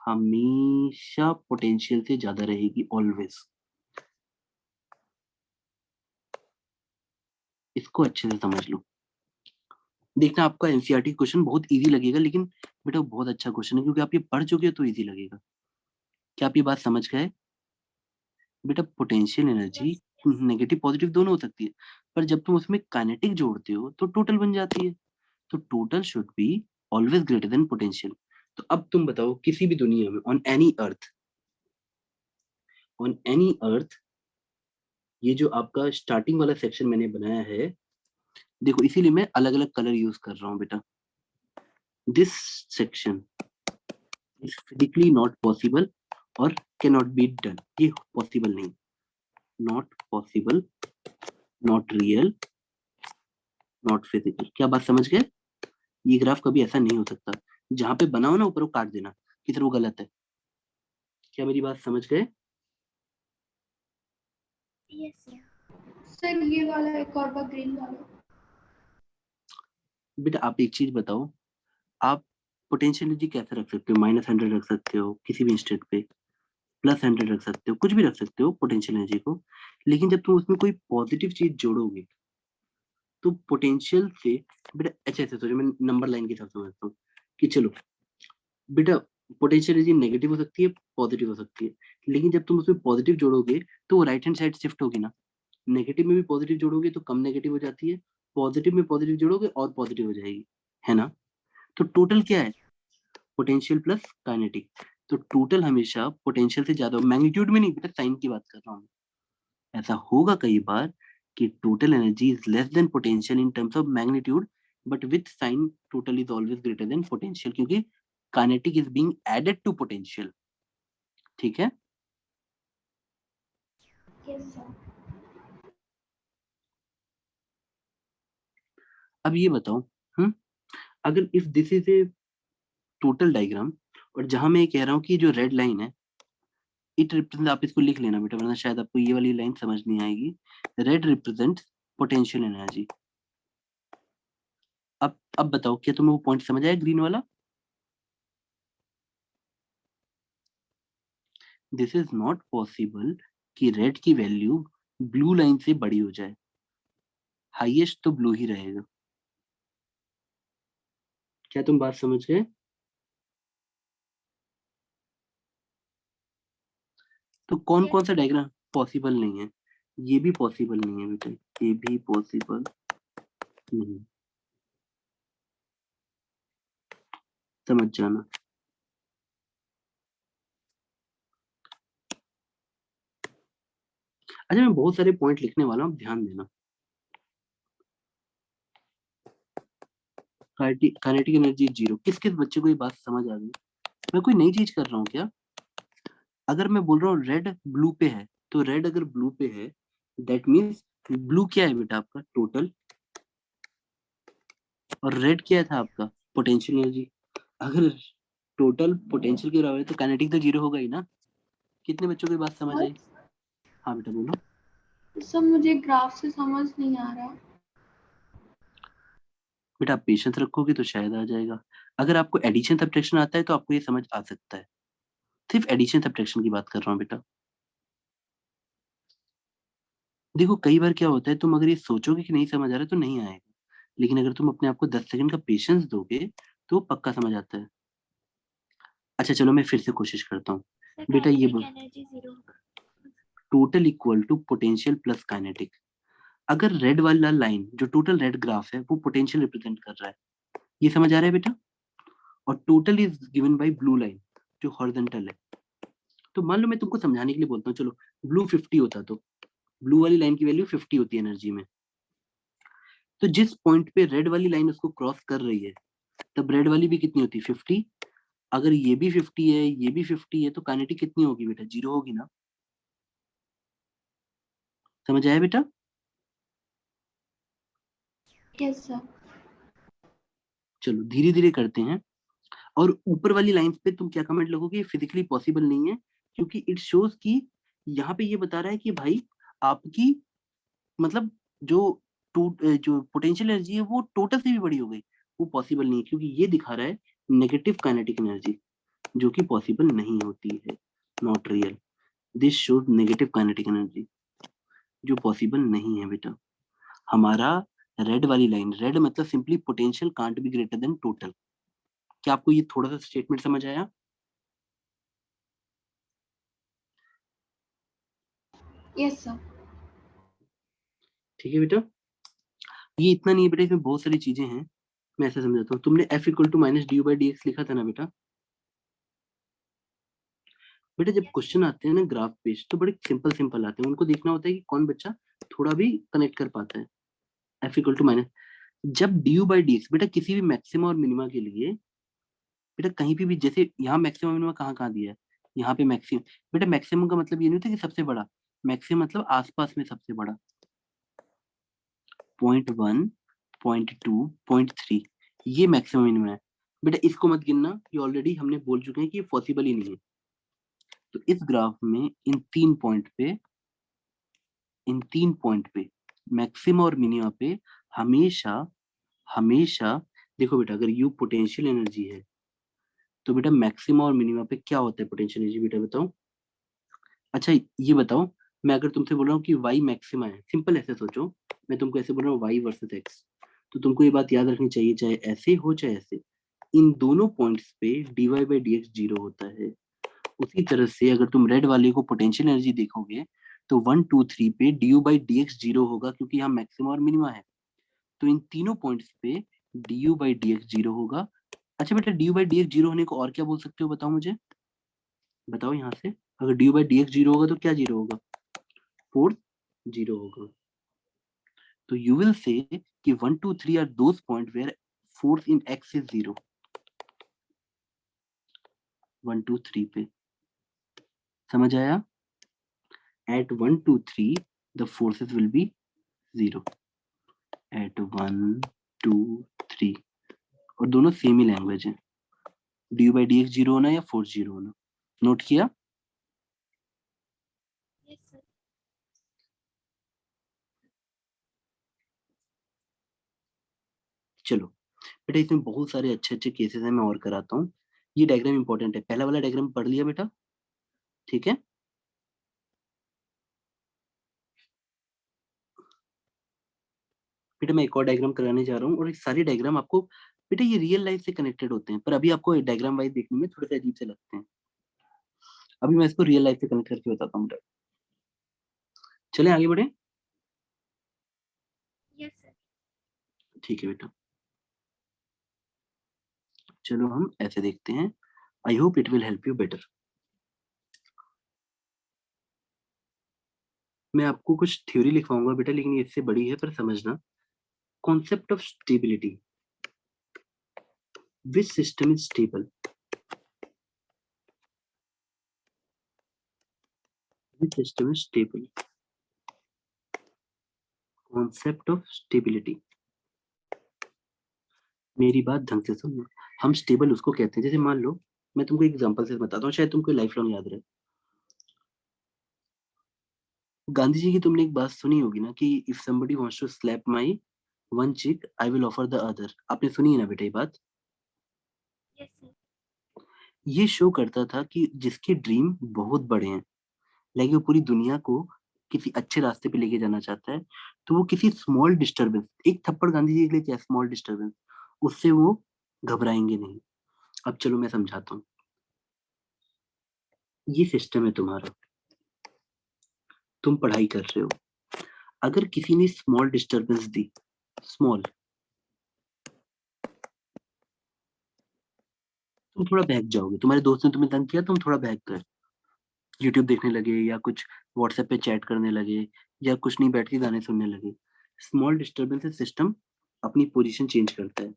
हमेशा पोटेंशियल से ज्यादा रहेगी, ऑलवेज। इसको अच्छे से समझ लो। देखना आपका एनसीईआरटी क्वेश्चन बहुत इजी लगेगा, लेकिन बेटा बहुत अच्छा क्वेश्चन है, क्योंकि आप ये पढ़ चुके हो तो इजी लगेगा। क्या आप ये बात समझ गए? बेटा potential energy yes yes. Negative positive दोनों हो सकती है, पर जब तुम उसमें काइनेटिक जोड़ते हो तो टोटल बन जाती है। तो total should be always greater than potential. तो अब तुम बताओ, किसी भी दुनिया में, ऑन एनी अर्थ, ये जो आपका स्टार्टिंग वाला सेक्शन मैंने बनाया है, देखो इसीलिए मैं अलग अलग कलर यूज कर रहा हूँ बेटा। This section is physically not possible और कैन नॉट बी डन, ये पॉसिबल नहीं, not possible, not real, not physical. क्या बात समझ गए? ये ग्राफ कभी ऐसा नहीं हो सकता, जहां पे बनाओ ना ऊपर वो काट देना कि सर वो गलत है। क्या मेरी बात समझ गए? यस। सर ये वाला एक और बार ग्रीन वाला। बेटा आप एक चीज बताओ, आप पोटेंशियल एनर्जी कैसे रख सकते हो? -100 रख सकते हो किसी भी इंस्टेंट पे, +100 रख सकते हो, कुछ भी रख सकते हो पोटेंशियल एनर्जी को। लेकिन जब तुम उसमें कोई पॉजिटिव चीज जोड़ोगे तो पोटेंशियल से, बेटा अच्छा ऐसे सोचो, मैं नंबर लाइन के हिसाब से समझता हूँ कि चलो बेटा, पोटेंशियल एनर्जी नेगेटिव हो सकती है, पॉजिटिव हो सकती है, लेकिन जब तुम उसमें पॉजिटिव जोड़ोगे तो वो राइट हैंड साइड शिफ्ट होगी ना। नेगेटिव में भी पॉजिटिव जोड़ोगे तो कम नेगेटिव हो जाती है, पॉजिटिव में पॉजिटिव जोड़ोगे और पॉजिटिव हो जाएगी, है ना। तो टोटल क्या है? Potential plus kinetic. तो टोटल हमेशा पोटेंशियल से ज्यादा, मैग्नीट्यूड में नहीं बेटा, साइन की बात कर रहा हूँ। ऐसा होगा कई बार कि total energy is less than potential in terms of magnitude, but with sign total is always greater than potential, क्योंकि kinetic is being added to potential. ठीक है। Yes, sir. अब ये बताओ, हम्म, अगर if this is a total diagram, और जहां मैं ये कह रहा हूँ कि ये जो रेड लाइन है, इट रिप्रेजेंट, आप इसको लिख लेना बेटा वरना शायद आपको ये वाली लाइन समझ नहीं आएगी। Red represent potential energy. अब बताओ, क्या तुम्हें वो पॉइंट समझ आया ग्रीन वाला? दिस इज नॉट पॉसिबल कि रेड की वैल्यू ब्लू लाइन से बड़ी हो जाए, हाईएस्ट तो ब्लू ही रहेगा। क्या तुम बात समझ गए? तो कौन Yes, कौन सा डायग्राम पॉसिबल नहीं है? ये भी पॉसिबल नहीं है बेटा, ये भी पॉसिबल नहीं, समझ जाना। अच्छा मैं बहुत सारे पॉइंट लिखने वाला हूँ, ध्यान देना। काइनेटिक एनर्जी जीरो, किस किस बच्चे को ये बात समझ आ गई? मैं कोई नई चीज कर रहा हूँ क्या? अगर मैं बोल रहा हूँ रेड ब्लू पे है, तो रेड अगर ब्लू पे है, दैट मीन्स ब्लू क्या है बेटा आपका? टोटल। और रेड क्या था आपका? Potential energy. अगर टोटल पोटेंशियल के बराबर है तो काइनेटिक तो जीरो होगा ही ना। कितने बच्चों को ये बात समझ सर आई? हाँ बेटा बोलो। सर मुझे ग्राफ से समझ नहीं आ रहा। बेटा आप पेशेंस रखोगे तो शायद आ जाएगा। अगर आपको एडिशन सब्ट्रैक्शन आता है तो आपको ये समझ आ सकता है। सिर्फ एडिशन सब्ट्रैक्शन की बात कर रहा हूँ बेटा। देखो कई बार क्या होता है, तुम अगर ये सोचोगे कि नहीं समझ आ रहा है तो नहीं आएगा, लेकिन अगर तुम अपने आप को 10 सेकंड का पेशेंस दोगे तो पक्का समझ आता है। अच्छा चलो मैं फिर से कोशिश करता हूँ। sir, बेटा ये kinetic energy zero. Total equal to potential plus kinetic. अगर रेड वाला लाइन जो टोटल रेड ग्राफ है वो पोटेंशियल रिप्रेजेंट कर रहा है, ये समझ आ रहा है बेटा? और total is given by blue line जो हॉरिजॉन्टल है। तो मान लो मैं तुमको समझाने के लिए बोलता हूँ, चलो ब्लू 50 होता तो ब्लू वाली लाइन की वैल्यू 50 होती है एनर्जी में। तो जिस पॉइंट पे रेड वाली लाइन उसको क्रॉस कर रही है, तब रेड वाली भी कितनी होती है? 50। अगर ये भी 50 है, ये भी 50 है, तो काइनेटिक कितनी होगी बेटा? जीरो होगी ना। समझ आया बेटा? Yes sir. चलो धीरे धीरे करते हैं। और ऊपर वाली लाइंस पे तुम क्या कमेंट लगोगे? फिजिकली पॉसिबल नहीं है, क्योंकि इट शोज कि यहाँ पे ये बता रहा है कि भाई आपकी, मतलब जो जो पोटेंशियल एनर्जी है वो टोटल से भी बड़ी हो गई। वो पॉसिबल नहीं है, क्योंकि ये दिखा रहा है नेगेटिव काइनेटिक एनर्जी, जो कि पॉसिबल नहीं होती है। Not real. This shows negative kinetic energy, जो पॉसिबल नहीं है बेटा। हमारा रेड वाली लाइन, रेड मतलब simply potential can't be greater than total. क्या आपको ये थोड़ा सा स्टेटमेंट समझ आया? Yes sir. ठीक है बेटा। ये इतना नहीं है बेटा, इसमें बहुत सारी चीजें हैं। मैं ऐसे समझाता हूँ। तुमने F equal to minus D by D X लिखा था ना बेटा? बेटा जब Yes, sir. क्वेश्चन आते हैं ना ग्राफ पेज, तो बड़े सिंपल सिंपल आते हैं, उनको देखना होता है कि कौन बच्चा थोड़ा भी कनेक्ट कर पाता है। F इक्वल टू माइनस, जब D U by D x बेटा किसी भी मैक्सिमा और मिनिमा के लिए, बेटा कहीं पे भी, जैसे यहाँ मैक्सिमम मिनिमा कहाँ कहाँ दिया है, यहाँ पे मैक्सिमम। बेटा मैक्सिमम का मतलब ये नहीं होता कि सबसे बड़ा, मैक्सिमम मतलब आसपास में सबसे बड़ा। 0.1, 0.2, 0.3, ये मैक्सिमम मिनिमम है। बेटा इसको मत गिनना, ये ऑलरेडी हमने बोल चुके हैं कि ये पॉसिबल ही नहीं है। तो इस ग्राफ में इन तीन पॉइंट पे मैक्सिमा और मिनिमा पे हमेशा हमेशा देखो बेटा, अगर यू पोटेंशियल एनर्जी है तो बेटा मैक्सिमा और मिनिमा पे क्या होता है पोटेंशियल एनर्जी, बेटा बताओ। अच्छा ये बताओ, मैं अगर तुमसे बोल रहा हूँ कि वाई मैक्सिमा है, सिंपल ऐसे सोचो, मैं तुमको ऐसे बोल रहा हूँ वाई वर्सेस एक्स, तो तुमको ये बात याद रखनी चाहिए, चाहे ऐसे हो चाहे ऐसे, इन दोनों पॉइंट्स पे dy by D X zero होता है। उसी तरह से अगर तुम रेड वाले को पोटेंशियल एनर्जी देखोगे तो 1 2 3 पे D by D X zero होगा, क्योंकि यहाँ मैक्सिमा और मिनिमा है। तो इन तीनों पॉइंट्स पे D by D X zero होगा। अच्छा बेटा, D by D X zero होने को और क्या बोल सकते हो, बताओ मुझे, बताओ यहाँ से। अगर D by D X zero होगा तो क्या जीरो होगा, फोर्स जीरो होगा। तो यू विल से कि 1 2 3 are those points where force in X is zero. 1 2 3 पे समझ आया? At 1 2 3 the forces will be zero at 1 2 3, और दोनों सेम ही लैंग्वेज है। D by D X zero होना या फोर्स जीरो होना, नोट किया? Yes sir. चलो बेटा, इसमें बहुत सारे अच्छे अच्छे केसेस हैं, मैं और कराता हूँ। ये डायग्राम इंपॉर्टेंट है, पहला वाला डायग्राम पढ़ लिया बेटा, ठीक है? बेटा मैं एक और डायग्राम कराने जा रहा हूँ, और ये सारे डायग्राम आपको बेटा ये रियल लाइफ से कनेक्टेड होते हैं, पर अभी आपको डायग्राम वाइज देखने में थोड़े से अजीब से लगते हैं। अभी मैं इसको रियल लाइफ से कनेक्ट करके बताता हूँ बेटा। चले आगे बढ़े? Yes sir. ठीक है बेटा, चलो हम ऐसे देखते हैं। I hope it will help you better. मैं आपको कुछ थ्योरी लिखवाऊंगा बेटा, लेकिन ये इससे बड़ी है, पर समझना। Concept of stability, which system is stable, which system is stable, concept of stability. मेरी बात ढंग से सुनना। हम स्टेबल उसको कहते हैं, जैसे मान लो मैं तुमको एग्जांपल से बताता हूँ, शायद तुमको लाइफ लॉन्ग याद रहे। गांधी जी की तुमने एक बात सुनी होगी ना कि if somebody wants to slap my one cheek I will offer the other, आपने सुनी है ना बेटा ये बात? Yes sir. ये शो करता था कि जिसके ड्रीम बहुत बड़े हैं, लाइक वो पूरी दुनिया को किसी अच्छे रास्ते पे लेके जाना चाहता है, तो वो किसी स्मॉल डिस्टरबेंस, एक थप्पड़ गांधी जी के लिए क्या स्मॉल डिस्टरबेंस, उससे वो घबराएंगे नहीं। अब चलो मैं समझाता हूँ। ये सिस्टम है तुम्हारा, तुम पढ़ाई कर रहे हो, अगर किसी ने स्मॉल डिस्टरबेंस दी, स्मॉल, तुम थोड़ा बहक जाओगे, तुम्हारे दोस्त ने तुम्हें तंग किया, तुम थोड़ा बहक गए, यूट्यूब देखने लगे या कुछ व्हाट्सएप पे चैट करने लगे, या कुछ नहीं बैठ के गाने सुनने लगे। स्मॉल डिस्टरबेंस से सिस्टम अपनी पोजीशन चेंज करता है,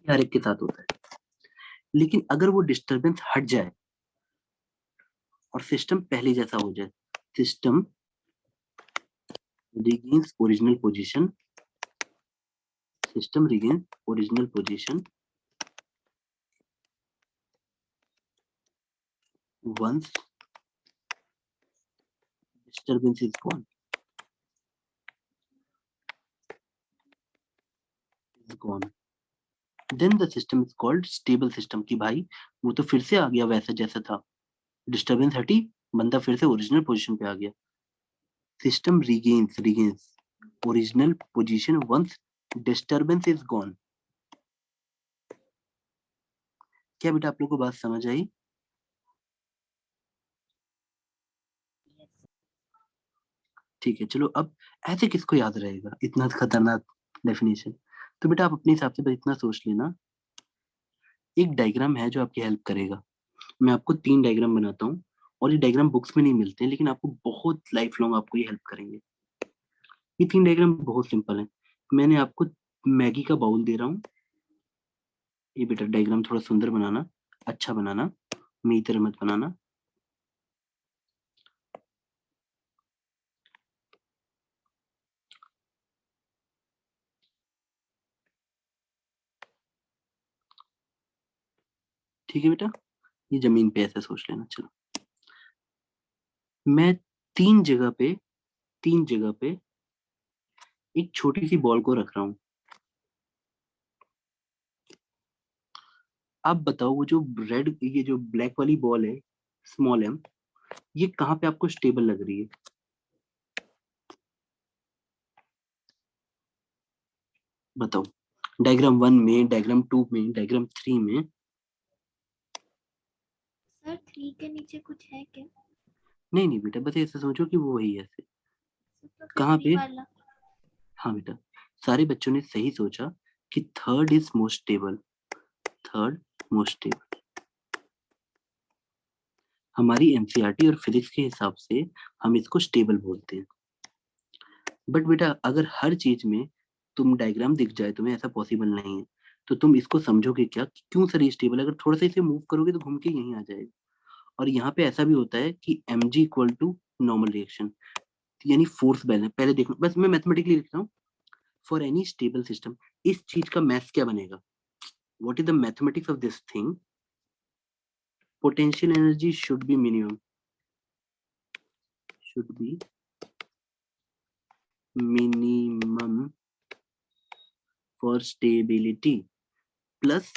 हर एक के साथ होता है। लेकिन अगर वो डिस्टरबेंस हट जाए और सिस्टम पहले जैसा हो जाए, system regains original position, system regains original position once disturbance is gone, is gone. Then the system is called stable system, कि भाई वो तो फिर से आ गया वैसा जैसा था, डिस्टरबेंस हटी, बंदा फिर से ओरिजिनल पोजीशन पे आ गया। System regains original position once disturbance is gone। क्या बेटा आप लोग को बात समझ आई? Yes sir. ठीक है, चलो अब ऐसे किसको याद रहेगा इतना खतरनाक डेफिनेशन? तो बेटा आप अपने हिसाब से बस इतना सोच लेना, एक डायग्राम है जो आपकी हेल्प करेगा। मैं आपको 3 डायग्राम बनाता हूँ, और ये डायग्राम बुक्स में नहीं मिलते हैं, लेकिन आपको बहुत लाइफ लॉन्ग आपको ये हेल्प करेंगे। ये 3 डायग्राम बहुत सिंपल है। मैंने आपको मैगी का बाउल दे रहा हूँ, ये बेटा डायग्राम थोड़ा सुंदर बनाना, अच्छा बनाना, मेरी तरह मत बनाना। ठीक है बेटा, ये जमीन पे ऐसे सोच लेना। चलो मैं तीन जगह पे, तीन जगह पे एक छोटी सी बॉल को रख रहा हूँ, आप बताओ वो जो रेड, ये जो ब्लैक वाली बॉल है, स्मॉल एम, ये कहाँ पे आपको स्टेबल लग रही है? बताओ, डायग्राम 1 में, डायग्राम 2 में, डायग्राम 3 में? सर 3 के नीचे कुछ है क्या? नहीं नहीं बेटा, बस ऐसे सोचो कि वो वही है ऐसे। सर तो फिर कहाँ 3 पे? वाला। हाँ बेटा, सारे बच्चों ने सही सोचा कि third is most stable, third most stable. हमारी एनसीईआरटी और फिजिक्स के हिसाब से हम इसको स्टेबल बोलते हैं। बट बेटा अगर हर चीज में तुम डायग्राम दिख जाए तुम्हें, ऐसा पॉसिबल नहीं है, तो तुम इसको समझोगे क्या कि क्यों सर ये स्टेबल है? अगर थोड़ा सा इसे मूव करोगे तो घूम के यहीं आ जाएगा। और यहाँ पे ऐसा भी होता है कि mg equal to normal reaction, यानी फोर्स बैलेंस। पहले देखो, बस मैं मैथमेटिकली लिख रहा हूँ, फॉर एनी स्टेबल सिस्टम। इस चीज का मैथ्स क्या बनेगा? What is the mathematics of this thing? Potential energy should be minimum, should be minimum for stability, plus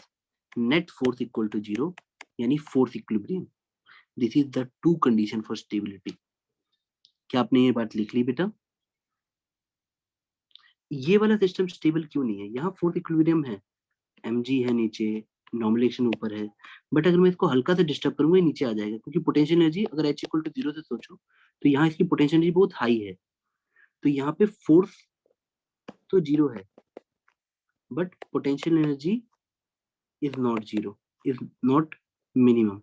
net force equal to zero, यानी force equilibrium. This is the two condition for stability. क्या आपने ये बात लिख ली बेटा? ये वाला system stable क्यों नहीं है? यहाँ फोर्स इक्विलिब्रियम है, mg है नीचे, नॉर्मल रिएक्शन ऊपर है, बट अगर मैं इसको हल्का से डिस्टर्ब करूंगा ये नीचे आ जाएगा, क्योंकि पोटेंशियल एनर्जी अगर h इक्वल टू जीरो से सोचो तो यहाँ इसकी पोटेंशियल एनर्जी बहुत हाई है, तो यहाँ पे फोर्स तो जीरो है, but potential energy is not zero, is not minimum.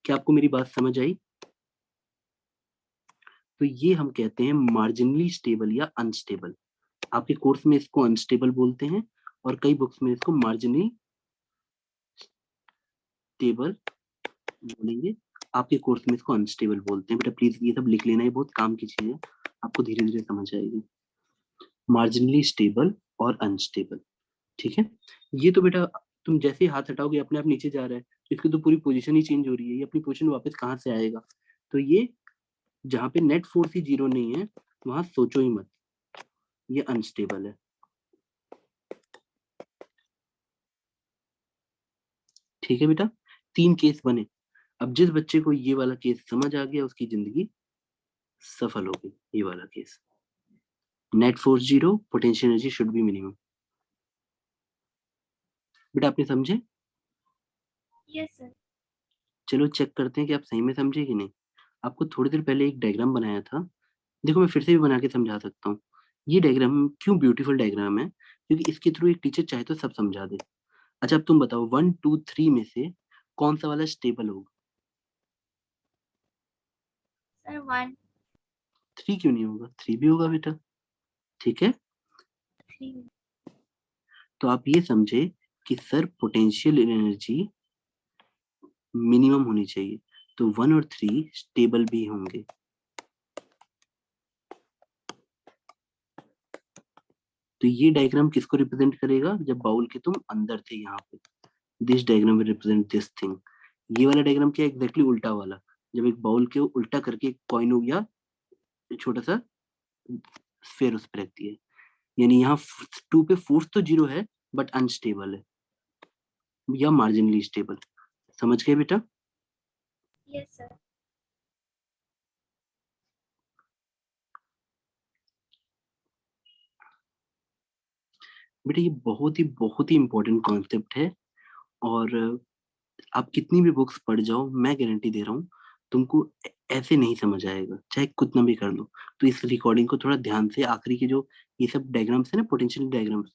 क्या आपको मेरी बात समझ आई? तो ये हम कहते हैं मार्जिनली स्टेबल या अनस्टेबल। आपके कोर्स में इसको अनस्टेबल बोलते हैं, और कई बुक्स में इसको मार्जिनली स्टेबल बोलेंगे। आपके कोर्स में इसको अनस्टेबल बोलते हैं। बेटा प्लीज ये सब लिख लेना, ये बहुत काम की चीज है, आपको धीरे धीरे समझ आएगी। मार्जिनली स्टेबल और अनस्टेबल, ठीक है? ये तो बेटा तुम जैसे ही हाथ हटाओगे अपने आप नीचे जा रहा है, तो इसकी तो पूरी पोजीशन ही चेंज हो रही है, ये अपनी पोजीशन वापस कहाँ से आएगा? तो ये जहाँ पे नेट फोर्स ही जीरो नहीं है वहां सोचो ही मत, ये अनस्टेबल है। ठीक है बेटा, 3 केस बने। अब जिस बच्चे को ये वाला केस समझ आ गया उसकी जिंदगी सफल हो गई। ये वाला case, net force zero, potential energy should be minimum. बेटा आपने समझे? Yes sir. चलो चेक करते हैं कि आप सही में समझे कि नहीं। आपको थोड़ी देर पहले एक डायग्राम बनाया था, देखो मैं फिर से भी बना के समझा सकता हूँ। ये डायग्राम क्यों ब्यूटीफुल डायग्राम है? क्योंकि इसके थ्रू एक टीचर चाहे तो सब समझा दे। अच्छा अब तुम बताओ 1 2 3 में से कौन सा वाला स्टेबल होगा? सर 1 3 क्यों नहीं होगा? 3 भी होगा बेटा, ठीक है? 3। तो आप ये समझे कि सर पोटेंशियल एनर्जी मिनिमम होनी चाहिए, तो 1 और 3 स्टेबल भी होंगे। तो ये डायग्राम किसको रिप्रेजेंट करेगा? जब बाउल के तुम अंदर थे यहाँ पे, this diagram will represent this thing. ये वाला डायग्राम क्या है? एग्जैक्टली उल्टा वाला, जब एक बाउल के उल्टा करके एक कॉइन हो गया, छोटा सा स्फेयर उस पर रखती है, यानी यहाँ 2 पे फोर्स तो जीरो है बट अनस्टेबल है, या मार्जिनली स्टेबल। समझ गए बेटा? Yes sir. बेटा ये बहुत ही इंपॉर्टेंट कॉन्सेप्ट है, और आप कितनी भी बुक्स पढ़ जाओ मैं गारंटी दे रहा हूँ तुमको ऐसे नहीं समझ आएगा, चाहे कितना भी कर लो। तो इस रिकॉर्डिंग को थोड़ा ध्यान से, आखिरी के जो ये सब डायग्राम्स है ना, पोटेंशियल डायग्राम्स,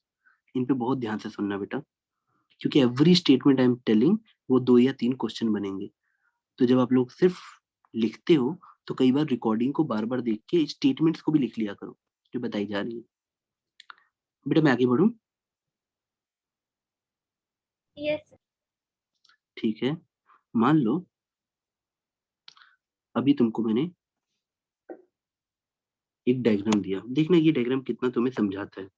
इन पे बहुत ध्यान से सुनना बेटा, क्योंकि every statement I am telling वो 2 या 3 क्वेश्चन बनेंगे। तो जब आप लोग सिर्फ लिखते हो तो कई बार रिकॉर्डिंग को बार बार देख के स्टेटमेंट्स को भी लिख लिया करो जो बताई जा रही है। बेटा मैं आगे बढ़ूं? Yes sir. ठीक है, मान लो अभी तुमको मैंने एक डायग्राम दिया, देखना ये डायग्राम कितना तुम्हें समझाता है।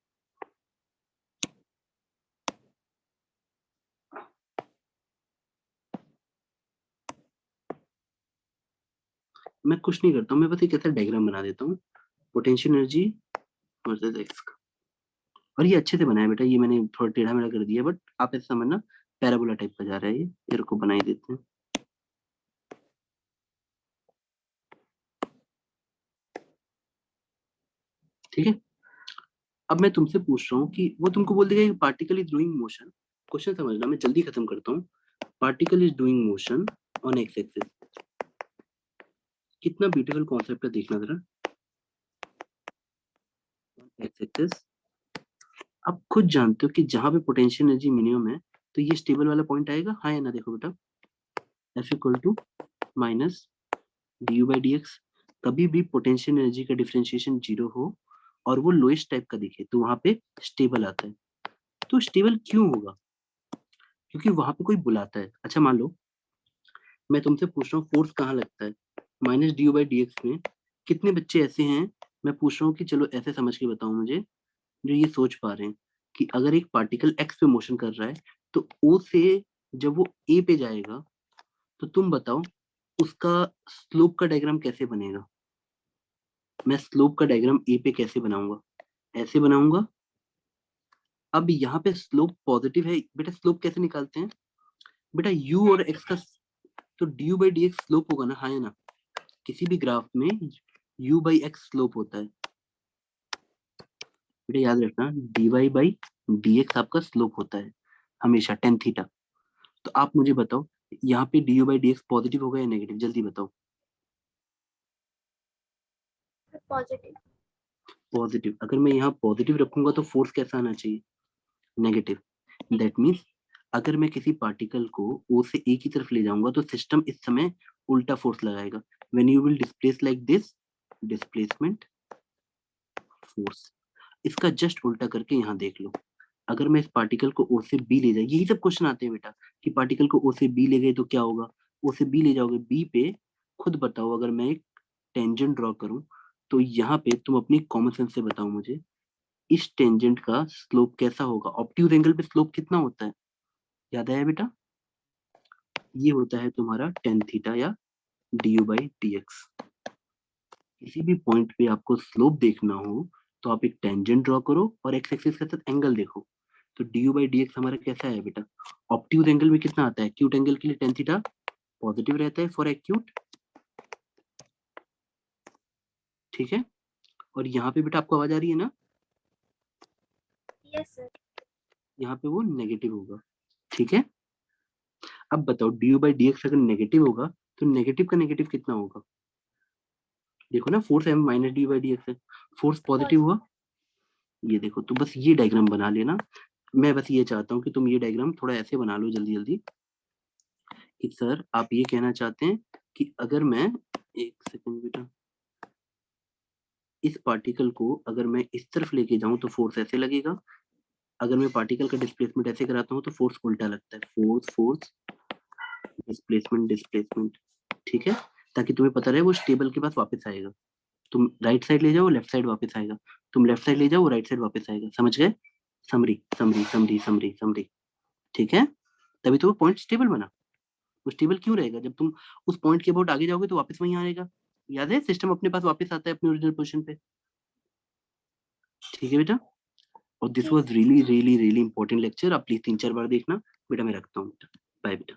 मैं कुछ नहीं करता हूँ, मैं बस एक ऐसा डायग्राम बना देता हूँ, पोटेंशियल एनर्जी वर्सेस एक्स का। और ये अच्छे से बनाया बेटा, ये मैंने थोड़ा टेढ़ा मेढ़ा कर दिया, बट आप ऐसे समझना पैराबोला टाइप का जा रहा है ये को बना ही देते हैं। ठीक है, अब मैं तुमसे पूछ रहा हूँ कि वो तुमको बोल देगा particle is doing motion. Question समझना, मैं जल्दी खत्म करता हूँ। Particle is doing motion on x axis. कितना ब्यूटीफुल कॉन्सेप्ट है, देखना जरा। एक्स एक्सिस, आप खुद जानते हो कि जहां पे पोटेंशियल एनर्जी मिनिमम है तो ये स्टेबल वाला पॉइंट आएगा, हाँ या ना? देखो बेटा, F equal to minus D U by D X. कभी भी पोटेंशियल एनर्जी का डिफरेंशिएशन जीरो हो और वो लोएस्ट टाइप का दिखे तो वहां पे स्टेबल आता है। तो स्टेबल क्यों होगा? क्योंकि वहां पे कोई बुलाता है। अच्छा मान लो मैं तुमसे पूछ रहा हूँ फोर्स कहाँ लगता है, minus D U by D x में। कितने बच्चे ऐसे हैं, मैं पूछ रहा हूँ कि चलो ऐसे समझ के बताओ मुझे, जो ये सोच पा रहे हैं कि अगर एक पार्टिकल एक्स पे मोशन कर रहा है तो ओ से जब वो ए पे जाएगा तो तुम बताओ उसका स्लोप का डायग्राम कैसे बनेगा? मैं स्लोप का डायग्राम ए पे कैसे बनाऊंगा? ऐसे बनाऊंगा। अब यहाँ पे स्लोप पॉजिटिव है बेटा, स्लोप कैसे निकालते हैं बेटा? यू और एक्स का, तो D U by D x slope होगा ना, हाँ या ना? किसी भी ग्राफ में u बाई एक्स स्लोप होता है बेटा, याद रखना dy बाई dx आपका स्लोप होता है हमेशा टेन थीटा। तो आप मुझे बताओ यहाँ पे D U by D x positive होगा या नेगेटिव, जल्दी बताओ। पॉजिटिव। पॉजिटिव। अगर मैं यहाँ पॉजिटिव रखूंगा तो फोर्स कैसा आना चाहिए? नेगेटिव। दैट मीन्स अगर मैं किसी पार्टिकल को ओ से ए की तरफ ले जाऊंगा तो सिस्टम इस समय उल्टा फोर्स लगाएगा। When you will displace like this, displacement force. इसका जस्ट उल्टा करके यहाँ देख लो, अगर मैं इस पार्टिकल को ओ से बी ले जाए, यही सब क्वेश्चन आते हैं बेटा कि पार्टिकल को ओ से बी ले गए तो क्या होगा। ओ से बी ले जाओगे, बी पे खुद बताओ अगर मैं एक टेंजेंट ड्रॉ करूं तो यहाँ पे तुम अपनी कॉमन सेंस से बताओ मुझे इस टेंजेंट का स्लोप कैसा होगा। ऑब्ट्यूज एंगल पे स्लोप कितना होता है, याद आया बेटा? ये होता है तुम्हारा टेन थीटा या D U by D x. किसी भी पॉइंट पे आपको स्लोप देखना हो तो आप एक टेंजेंट ड्रॉ करो और एक्स एक्सिस के साथ एंगल देखो। तो D U by D x हमारा कैसा है बेटा? ऑब्ट्यूज एंगल में कितना आता है? एक्यूट एंगल के लिए टेन थीटा पॉजिटिव रहता है फॉर एक्यूट, ठीक है। और यहाँ पे बेटा आपको आवाज आ रही है ना? Yes sir. यहाँ पे वो नेगेटिव होगा, ठीक है। अब बताओ D U by D X अगर नेगेटिव होगा तो नेगेटिव का नेगेटिव कितना होगा? देखो ना, force M minus D by D X है, फोर्स पॉजिटिव हुआ। ये देखो, तो बस ये डायग्राम बना लेना। मैं बस ये चाहता हूँ कि तुम ये डायग्राम थोड़ा ऐसे बना लो जल्दी जल्दी कि सर आप ये कहना चाहते हैं कि अगर मैं, एक सेकंड बेटा, इस पार्टिकल को अगर मैं इस तरफ लेके जाऊं तो फोर्स ऐसे लगेगा, अगर मैं पार्टिकल का डिस्प्लेसमेंट ऐसे कराता हूँ तो फोर्स उल्टा लगता है, फोर्स फोर्स डिस्प्लेसमेंट डिस्प्लेसमेंट, ठीक है। ताकि तुम्हें पता रहे वो स्टेबल के पास वापस आएगा। तुम राइट साइड ले जाओ लेफ्ट साइड वापस आएगा, तुम लेफ्ट साइड ले जाओ राइट साइड वापस आएगा, समझ गए? Summary summary summary summary summary, ठीक है। तभी तो वो पॉइंट स्टेबल बना। वो स्टेबल क्यों रहेगा? जब तुम उस पॉइंट के अबाउट आगे जाओगे तो वापस वहीं आएगा। याद है, सिस्टम अपने पास वापस आता है अपनी ओरिजिनल पोजीशन पे, ठीक है बेटा। और this G was sir. Really really really important lecture, आप प्लीज 3-4 बार देखना। बेटा मैं रखता हूँ, बाय बेटा।